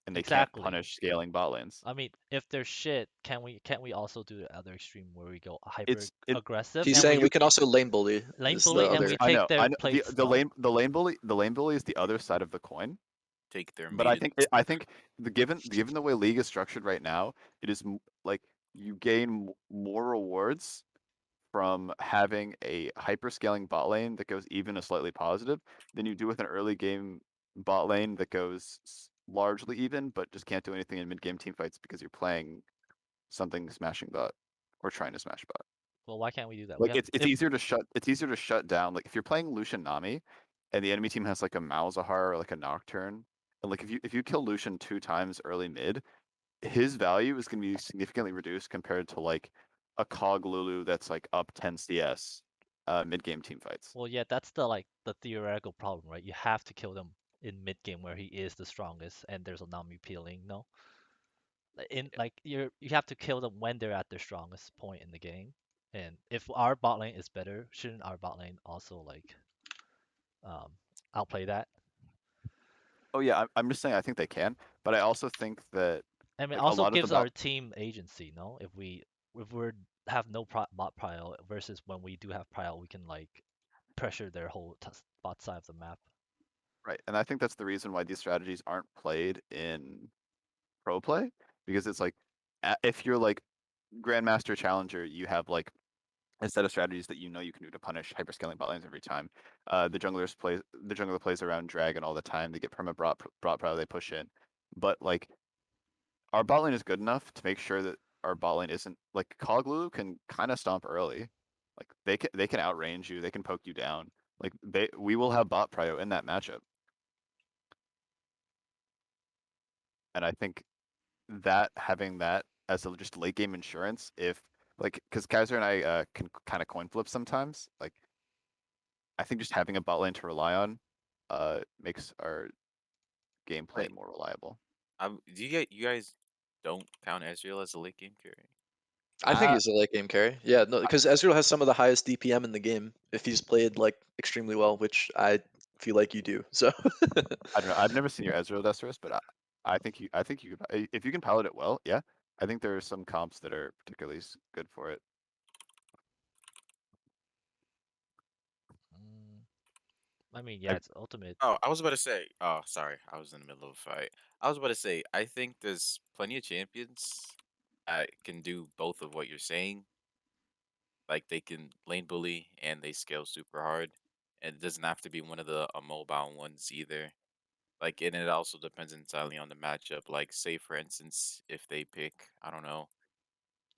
and they can't Exactly. punish scaling bot lanes. I mean, if they're shit, can't we also do the other extreme where we go hyper It aggressive He's and saying we we can also lane bully lane is the bully and other. we take their I know place, no? the lane bully is the other side of the coin. Take their But I maiden. think given the way league is structured right now, it is like you gain more rewards from having a hyperscaling bot lane that goes even a slightly positive than you do with an early game bot lane that goes largely even, but just can't do anything in mid game team fights because you're playing something smashing bot or trying to smash bot. Well, why can't we do that? We Like have it's if easier to shut down. Like if you're playing Lucian Nami, and the enemy team has like a Malzahar or like a Nocturne, and like if you kill Lucian 2 times early mid, his value is going to be significantly reduced compared to like a Cog Lulu that's like up 10 CS mid game team fights. well, yeah, that's the theoretical problem, right? You have to kill them in mid game where he is the strongest and there's a Nami peeling, no? In like you have to kill them when they're at their strongest point in the game. And if our bot lane is better, shouldn't our bot lane also like um outplay that? Oh yeah, I'm just saying I think they can, but I also think that I mean, like a also lot of the gives bot our team agency, no? If we're have no bot prio versus when we do have prio, we can like pressure their whole bot side of the map. right, and I think that's the reason why these strategies aren't played in pro play because it's like if you're like Grandmaster Challenger, you have like a set of strategies that you know you can do to punish hyperscaling bot lanes every time. The jungler plays around dragon all the time. They get perma brought power, they push in. But like our bot lane is good enough to make sure that our bot lane isn't like Koglu can kind of stomp early. Like they can outrange you, they can poke you down. Like we will have bot prio in that matchup. And I think that having that as a just late game insurance, if like because Kaiser and I can kind of coin flip sometimes. Like I think just having a bot lane to rely on makes our gameplay Wait, more reliable. you guys don't count Ezreal as a late game carry? I think Uh, he's a late game carry. Yeah, no, because Ezreal has some of the highest DPM in the game if he's played like extremely well, which I feel like you do. So I don't know. I've never seen your Ezreal Desterus, but I think you could, if you can pilot it well, yeah. I think there are some comps that are particularly good for it. Mm, I mean, yeah, I've, it's ultimate. Oh, I was about to say. Oh, sorry, I was in the middle of a fight. I was about to say. I think there's plenty of champions that can do both of what you're saying. Like they can lane bully and they scale super hard, and it doesn't have to be one of the mobile ones either. Like, and it also depends entirely on the matchup. Like, say for instance, if they pick, I don't know,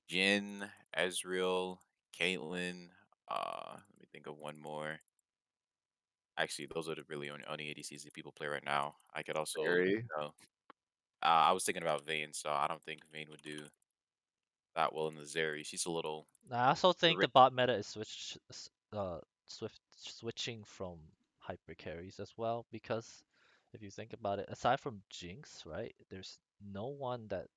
Jin, Ezreal, Caitlyn. Let me think of one more. Actually, those are the really only ADCs that people play right now. I could also, Barry. I was thinking about Vayne, so I don't think Vayne would do that well in the Zeri. She's a little. I also think ri- the bot meta is switching from hyper carries as well because if you think about it, aside from Jinx, right, there's no one that's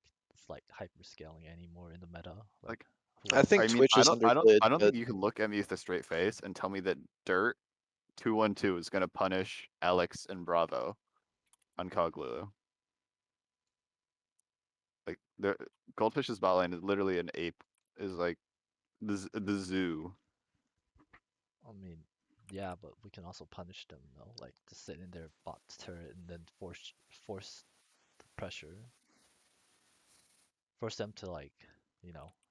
like hyper scaling anymore in the meta. Like Like who I else? think I mean, Twitch is underplayed, I don't but think you can look at me with a straight face and tell me that Dirt 212 is gonna punish Alex and Bravo on Coglulu. Like the Goldfish's bot lane is literally an ape. Is like the zoo. I mean, Yeah, but we can also punish them, like just sit in their bot turret and then force the pressure, force them to like,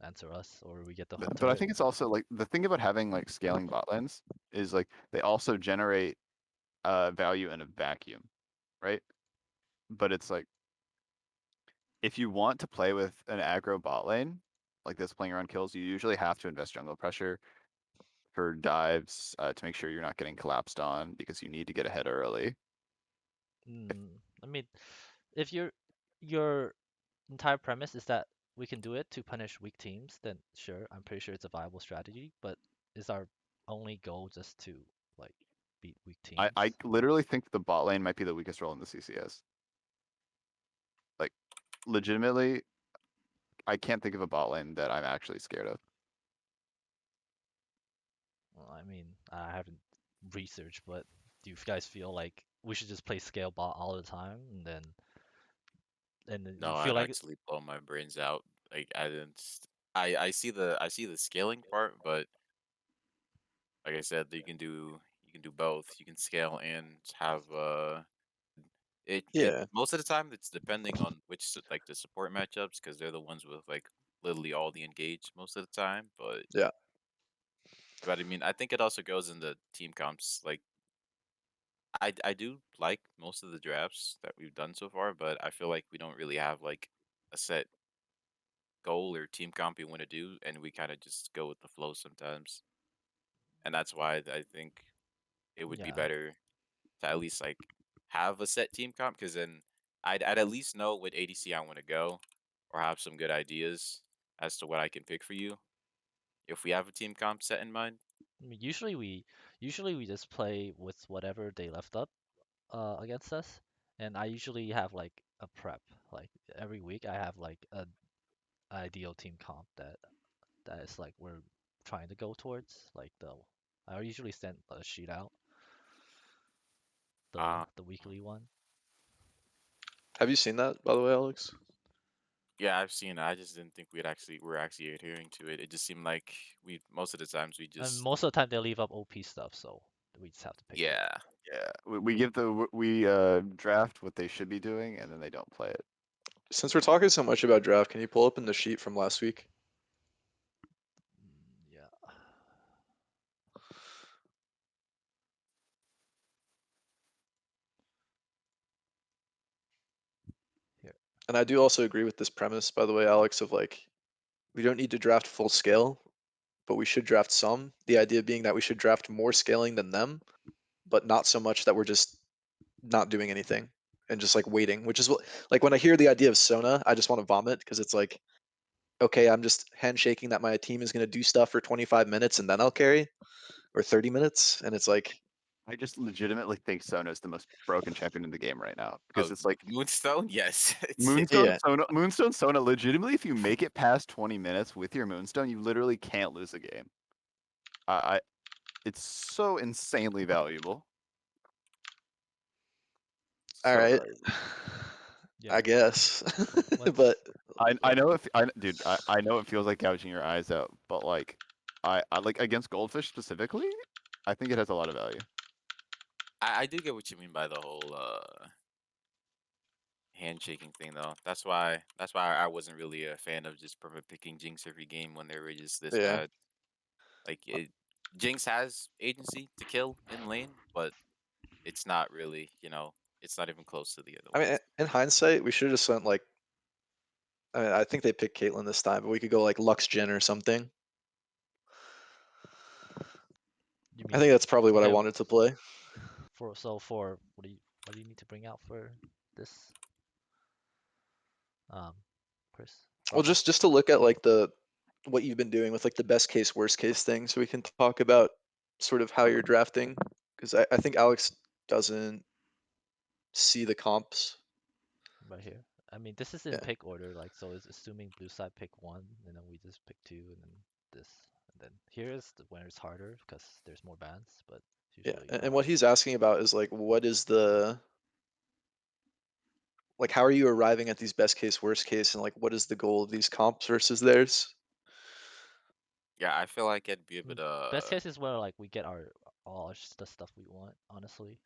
answer us, or we get the But I turret. think it's also like the thing about having like scaling bot lanes is like they also generate value in a vacuum, right? But it's like if you want to play with an aggro bot lane like this, playing around kills, you usually have to invest jungle pressure for dives to make sure you're not getting collapsed on because you need to get ahead early. I mean, if your entire premise is that we can do it to punish weak teams, then sure, I'm pretty sure it's a viable strategy. But is our only goal just to like beat weak I teams? literally think the bot lane might be the weakest role in the CCS. Like, legitimately, I can't think of a bot lane that I'm actually scared of. Well, I mean, I haven't researched, but do you guys feel like we should just play scale bot all the time, and then you No, feel I'd like actually blow my brains out. Like I didn't. I see the scaling part, but like I said, you can do both. You can scale and have it Yeah. most of the time it's depending on like the support matchups because they're the ones with like literally all the engage most of the time. Yeah. But I mean, I think it also goes into team comps. Like I do like most of the drafts that we've done so far, but I feel like we don't really have like a set goal or team comp we want to do, and we kind of just go with the flow sometimes. And that's why I think it would be yeah, better to at least like have a set team comp because then I'd at least know what ADC I want to go or have some good ideas as to what I can pick for you if we have a team comp set in mind. I mean, usually we just play with whatever they left up against us, and I usually have like a prep. Like every week, I have like a ideal team comp that is like we're trying to go towards. Like I usually send a sheet out, the Uh, the weekly one. Have you seen that, by the way, Alex? yeah, I've seen it. I just didn't think we're actually adhering to it. It just seemed like we most of the times we And just most of the time they leave up OP stuff, so we just have to pick it. yeah. Yeah, we give we draft what they should be doing, and then they don't play it. Since we're talking so much about draft, can you pull up in the sheet from last week? Yeah. Here. And I do also agree with this premise, by the way, Alex, of like we don't need to draft full scale, but we should draft some. The idea being that we should draft more scaling than them, but not so much that we're just not doing anything and just like waiting, which is what like when I hear the idea of Sona, I just want to vomit because it's like, okay, I'm just handshaking that my team is going to do stuff for 25 minutes and then I'll carry or 30 minutes. And it's like, I just legitimately think Sona is the most broken champion in the game right now because Oh, it's like Moonstone, yes. Moonstone yeah, Sona, Moonstone Sona. Legitimately, if you make it past 20 minutes with your Moonstone, you literally can't lose a game. I it's so insanely valuable. all So right, valuable. Yeah. I guess. But What's I what? know if I dude I know it feels like gouging your eyes out, but like I like against goldfish specifically, I think it has a lot of value. I do get what you mean by the whole handshaking thing though. That's why I wasn't really a fan of just picking Jinx every game when they were just this yeah, bad. Like Jinx has agency to kill in lane, but it's not really, it's not even close to the other I mean, ones. in hindsight, we should have just went like, I mean, I think they picked Caitlyn this time, but we could go like Lux Jin or something. You I mean think that's probably what I okay wanted to play. for what do you need to bring out for this um Chris Well, Bravo? just to look at like the what you've been doing with like the best case, worst case thing, so we can talk about sort of how you're drafting, because I think Alex doesn't see the comps. Right here. I mean, this is in Yeah, pick order, like so it's assuming blue side pick one, and then we just pick two, and then this, and then here is where it's harder because there's more bans, but it's yeah. usually And not. what he's asking about is like, what is the like, how are you arriving at these best case, worst case, and like, what is the goal of these comps versus theirs? Yeah, I feel like it'd be a I mean, bit best case is where like we get our all the stuff we want, honestly.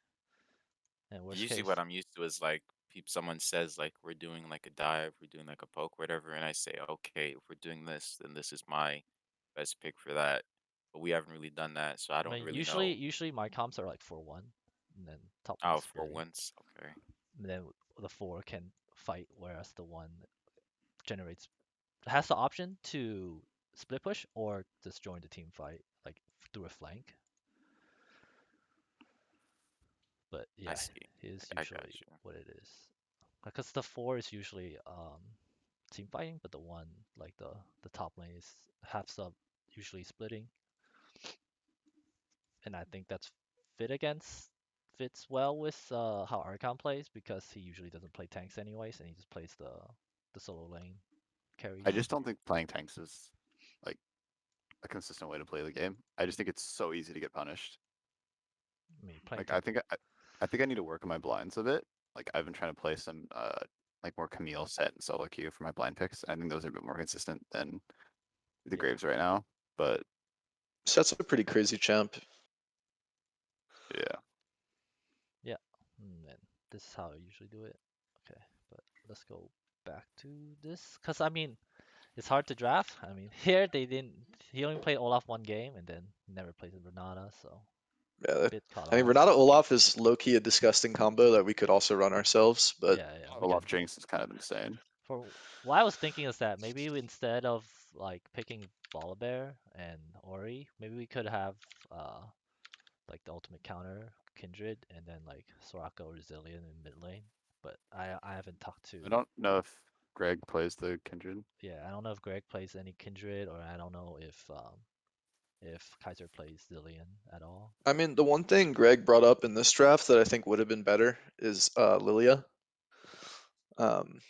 And worst Usually, case, what I'm used to is like someone says like we're doing like a dive, we're doing like a poke, whatever, and I say, okay, if we're doing this, then this is my best pick for that. But we haven't really done that, so I I don't mean, really know. usually my comps are like 4-1, and then top one Oh, for splitting. once, okay. And then the 4 can fight, whereas the 1 generates has the option to split push or just join the team fight, like through a flank. But I yeah, see. it is I got usually you. what it is. Because the 4 is usually team fighting, but the 1, like the top lane is half sub, usually splitting. And I think that's fits well with how Archon plays because he usually doesn't play tanks anyways, and he just plays the solo lane carries. I just don't think playing tanks is like a consistent way to play the game. I just think it's so easy to get punished. I mean, playing Like I tank. think I think I need to work on my blinds a bit. Like I've been trying to play some like more Camille set and solo queue for my blind picks. I think those are a bit more consistent than the Yeah, Graves right now. But So that's a pretty crazy champ. yeah, yeah. And this is how I usually do it. Okay, but let's go back to this, cause I mean, it's hard to draft. I mean, here they didn't. He only played Olaf one game and then never played Renata, so Yeah, bit caught I mean, off. Renata Olaf is low key a disgusting combo that we could also run ourselves, but Yeah, yeah, we Olaf could. Jinx is kind of insane. For what I was thinking is that maybe instead of like picking Volibear and Ori, maybe we could have like the ultimate counter Kindred and then like Soraka or Zillion in mid lane. But I haven't talked to I don't know if Greg plays the Kindred. yeah, I don't know if Greg plays any Kindred or I don't know if Kaiser plays Zillion at all. I mean, the one thing Greg brought up in this draft that I think would have been better is Lilia. Um,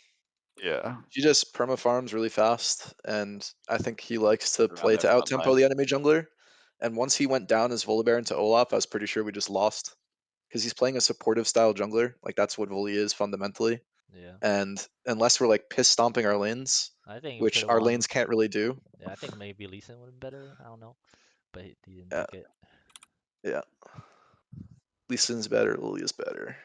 Yeah, she just perma farms really fast, and I think he likes to around play their to out front tempo line. the enemy jungler. And once he went down as Volibear into Olaf, I was pretty sure we just lost because he's playing a supportive style jungler. Like that's what Voli is fundamentally. Yeah, And unless we're like piss stomping our lanes, I think we could which have our won. lanes can't really do. Yeah, I think maybe Lee Sin would have been better. I don't know, but he didn't Yeah, pick it yeah. Lee Sin's better, Lilia's better.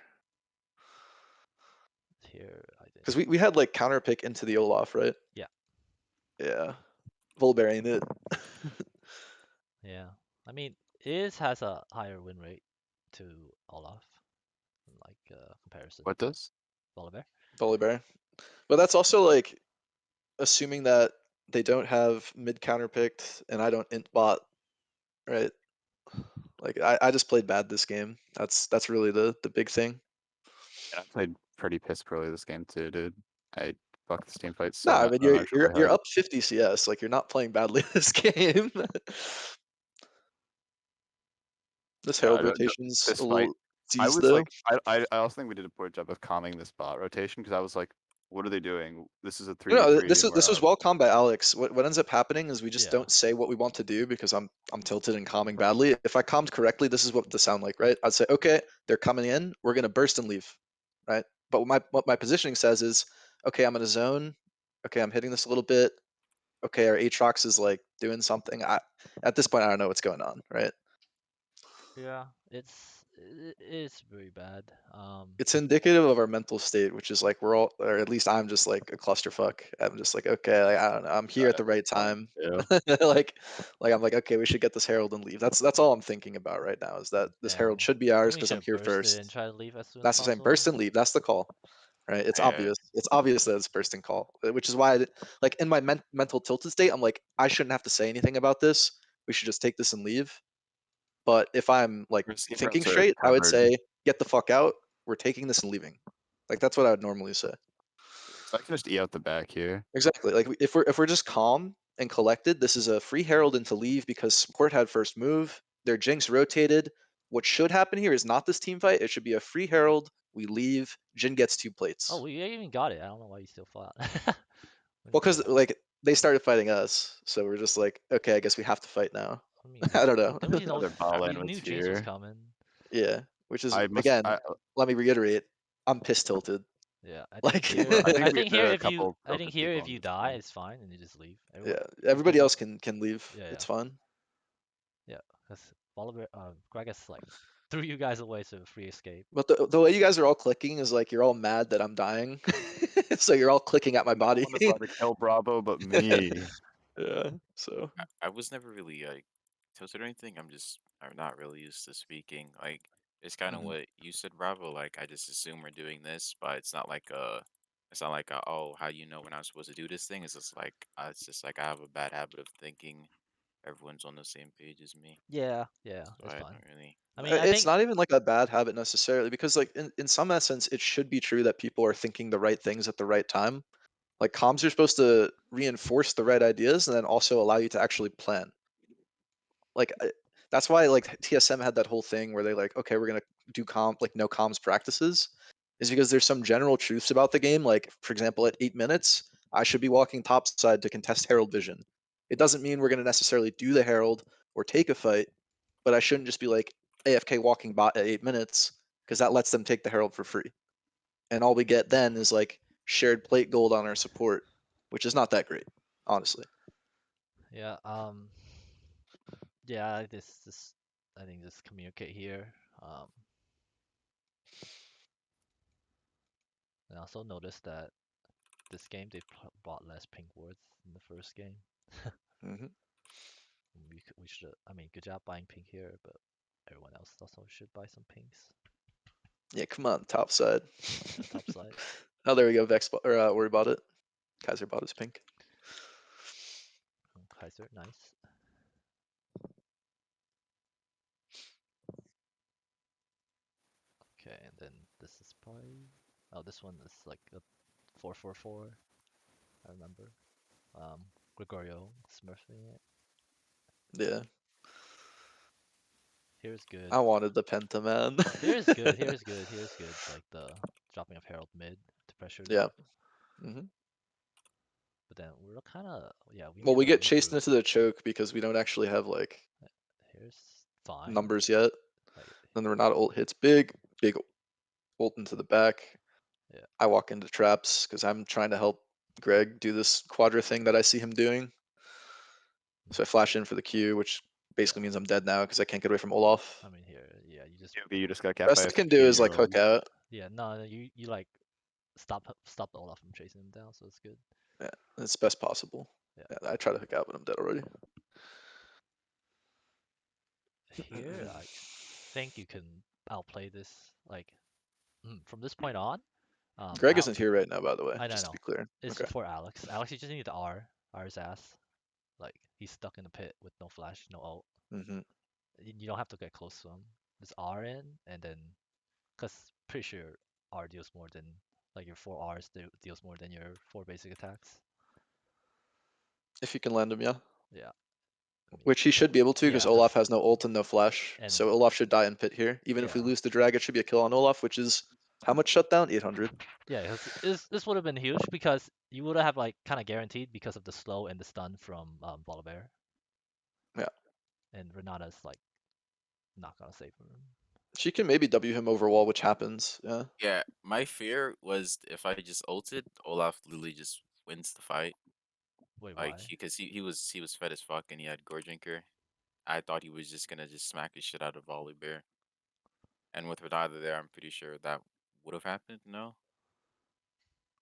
here. I Because didn't. we had like counter pick into the Olaf, right? Yeah, Yeah. Volibear ain't it. yeah. I mean, Iz has a higher win rate to Olaf, in, like comparison. What does? Volibear. Volibear. But that's also like assuming that they don't have mid counter picked and I don't int bot, right? Like I just played bad this game. That's really the big thing. Yeah, I played pretty piss poorly this game too, dude. I fucked this team fight No, so I mean unimaginably you're hard. up 50 CS. Like you're not playing badly this game. This Yeah, Herald rotation's a this fight, little I teased was though. like, I also think we did a poor job of calming this bot rotation because I was like, what are they doing? This is a No, 3v3 this and is we're this was up. well calmed by Alex. What ends up happening is we just Yeah. don't say what we want to do because I'm tilted and calming badly. If I calmed correctly, this is what the sound like, right? I'd say, okay, they're coming in, we're gonna burst and leave, right? But what my positioning says is, okay, I'm in a zone. Okay, I'm hitting this a little bit. Okay, our Aatrox is like doing something. At this point, I don't know what's going on, right? Yeah, it's very bad. It's indicative of our mental state, which is like we're all, or at least I'm just like a clusterfuck. I'm just like, okay, like, I don't know, I'm here at the right time. Yeah. like, like I'm like, okay, we should get this Herald and leave. That's all I'm thinking about right now is that this Yeah. Herald should be I ours think we because should I'm have here bursted and first. try to leave as soon as That's the same. Burst possible. and leave. That's the call, right? It's Yeah. obvious. It's obvious that it's burst and call, which is why, like in my mental tilted state, I'm like, I shouldn't have to say anything about this. We should just take this and leave. But if I'm like Our steam thinking rooms are straight, I would covered. say, get the fuck out. We're taking this and leaving. Like that's what I would normally say. So I can just E out the back here. Exactly. Like if we're just calm and collected, this is a free herald and to leave because support had first move. Their jinx rotated. What should happen here is not this team fight. It should be a free herald. We leave. Jin gets 2 Oh, plates. we even got it. I don't know why you still fought. We Well, didn't get because it. like they started fighting us, so we're just like, okay, I guess we have to fight now. I mean, I don't know. then we Oh, know their bot we lane was knew Jinx was here. coming. Yeah, which is I must. again, let me reiterate, I'm piss tilted. Yeah, I think Like, here, I think I we think here had a if you, couple I think broken here people if on you this die, team. it's fine and you just leave. yeah, Everyone, everybody because else can leave. yeah, It's fine. yeah, because Bolivar, Gragas like threw you guys away to free escape. But the way you guys are all clicking is like you're all mad that I'm dying, so you're all clicking at my No body. one is allowed to kill Bravo but me. Yeah. So I was never really like tilted or anything. I'm not really used to speaking. Like it's kind of mhm. what you said, Bravo. Like I just assume we're doing this, but it's not like oh, how you know we're not supposed to do this thing. It's just like I have a bad habit of thinking everyone's on the same page as me, Yeah, so it's I fine. don't really. I mean, I It's think not even like a bad habit necessarily, because like in some essence, it should be true that people are thinking the right things at the right time. Like comms are supposed to reinforce the right ideas and then also allow you to actually plan. Like that's why like TSM had that whole thing where they like, okay, we're gonna do no comms practices, is because there's some general truths about the game. Like for example, at 8 minutes, I should be walking topside to contest Herald Vision. It doesn't mean we're gonna necessarily do the Herald or take a fight, but I shouldn't just be like AFK walking bot at 8 minutes, because that lets them take the Herald for free. And all we get then is like shared plate gold on our support, which is not that great, honestly. yeah, yeah, this I think just communicate here. And also notice that this game they bought less pink wards in the first game. Hmm. We should. I mean, good job buying pink here, but everyone else also should buy some pinks. Yeah, come on, topside. Yeah, top side. Oh, there we go. Ori bought it. Kaiser bought his pink. Kaiser, nice. Okay, and then this is probably. Oh, this one is like a 4-4-4. I remember. Gregorio smurfing it. Yeah, Here's good. I wanted the penta, man. Here's good. Here's good. Here's good. Like the dropping of Herald mid to pressure them. Yeah. Hmm. But then we're kind of we Well, need we to get chased regroup. into the choke because we don't actually have like Here's fine. numbers yet. Like Then we're not ult hits. Big ult into the back. yeah, I walk into traps because I'm trying to help Greg do this quadra thing that I see him doing. So I flash in for the Q, which basically yeah. means I'm dead now because I can't get away from Olaf. I mean here, yeah. You just You just got capped by Best a I can do is like 15-year-old. hook out. yeah. No, you like stop Olaf from chasing him down, so it's good. Yeah, it's best possible. Yeah. Yeah, I try to hook out, but I'm dead already. Here, I think you can outplay this. Like from this point on, Greg isn't here right now, by the way, I don't just to know. be clear. It's Okay. for Alex. Alex, you just need to R his ass. Like he's stuck in the pit with no flash, no ult. Hmm. You don't have to get close to him. Just R in, and then, cause pretty sure R deals more than like your four R's deals more than your four basic attacks. If you can land him, yeah. Yeah, I mean, Which he should be able to because yeah, Olaf that's has no ult and no flash. and So Olaf should die in pit here. Even if we yeah, lose the drag, it should be a kill on Olaf, which is how much shutdown? 800. yeah. 'Cause this would have been huge because you would have like kind of guaranteed because of the slow and the stun from Volibear, Yeah. and Renata's like not gonna save him. She can maybe W him over wall, which happens. Yeah. Yeah, my fear was if I just ulted, Olaf literally just wins the fight. Wait, Like why? because he was fed as fuck and he had Gore Drinker. I thought he was just gonna just smack the shit out of Volibear. And with Renata there, I'm pretty sure that would have happened. No.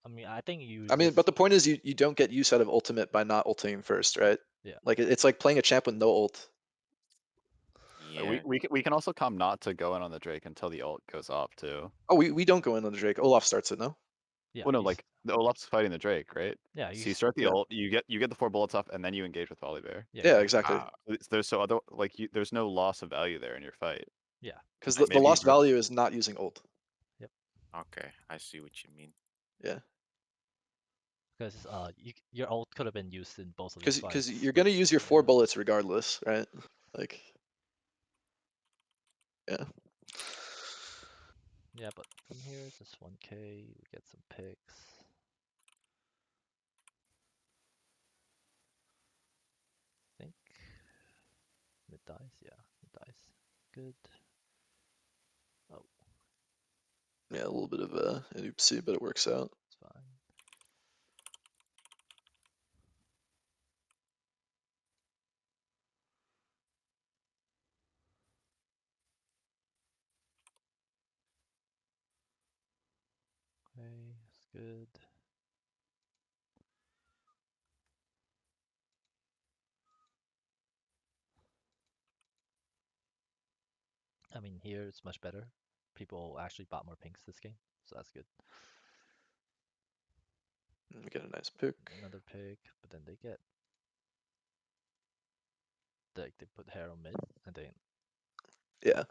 I mean, I think you I mean, just but the point is you don't get use out of ultimate by not ulting first, right? yeah. Like it's like playing a champ with no ult. Yeah. We can also come not to go in on the Drake until the ult goes off too. Oh, we don't go in on the Drake. Olaf starts it, no? Yeah, Well, no, like the Olaf's fighting the Drake, right? yeah, So you start the Yeah. ult, you get the 4 bullets off, and then you engage with Volibear. yeah, Yeah, exactly. exactly. Ah, There's so other like there's no loss of value there in your fight. Yeah, Because I the Maybe see. lost you'd rather value is not using ult. yep. Okay, I see what you mean. Yeah. Because your ult could have been used in both of these Because fights, you're but gonna use your 4 bullets regardless, right? Like, yeah. yeah, but from here it's just 1K. We get some picks. I think mid dice. Yeah, mid dice. Good. Oh, Yeah, a little bit of an oopsie, but it works out. it's fine. good. I mean, here it's much better. People actually bought more pinks this game, so that's good. We get a nice pick. Another pick, but then they get they put Harrow mid, and then Yeah,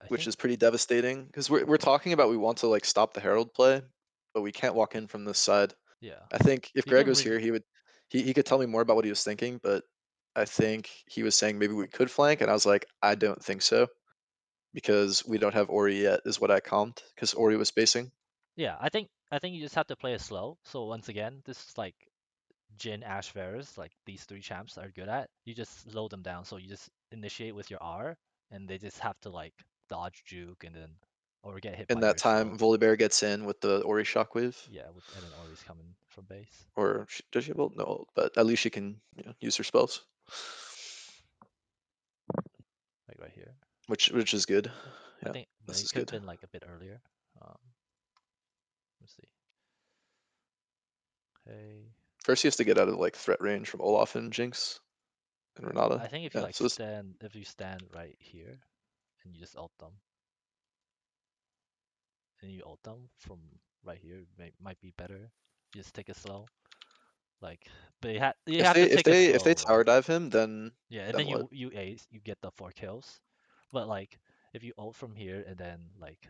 I which think is pretty devastating because we're talking about we want to like stop the Herald play, but we can't walk in from this side. yeah, I think if you Greg can was really here, he could tell me more about what he was thinking, but I think he was saying maybe we could flank, and I was like, I don't think so because we don't have Ori yet, is what I calmed because Ori was spacing. yeah. I think you just have to play it slow. So once again, this is like Jin, Ash, Varus, like these three champs are good at. You just slow them down. So you just initiate with your R, and they just have to like dodge, juke, and then or get hit In by that your time, slow. Volibear gets in with the Ori shockwave, Yeah, and then Ori's coming from base. or does she have ult? No ult, but at least she can use her spells, Like right here. which is good. I Yeah, think this it is could have good. been like a bit earlier. Let's see. Okay. First, he has to get out of like threat range from Olaf and Jinx and Renata. I think if you Yeah, like so this, stand right here and you just ult them, and you ult them from right here, might be better. You just take it slow. Like, but you have to take it if they slow, tower right? dive him, then Yeah, and then then what? you ace, you get the 4 kills. But like, if you ult from here and then like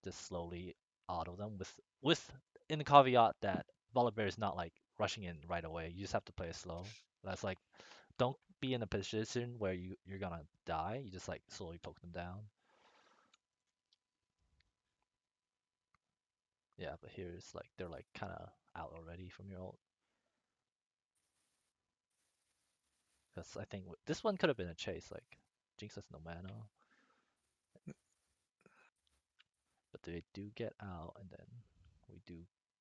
just slowly auto them with in the caveat that Volibear is not like rushing in right away. You just have to play it slow. That's like, don't be in a position where you're gonna die. You just like slowly poke them down. Yeah, but here it's like they're like kind of out already from your ult. Because I think this one could have been a chase. Like Jinx has no mana, but they do get out, and then we do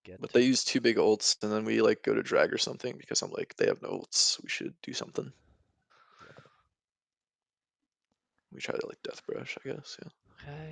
get But to. they use 2 big ults, and then we like go to drag or something because I'm like they have no ults. We should do something. Yeah. We try to like death brush, I guess. Yeah. Okay.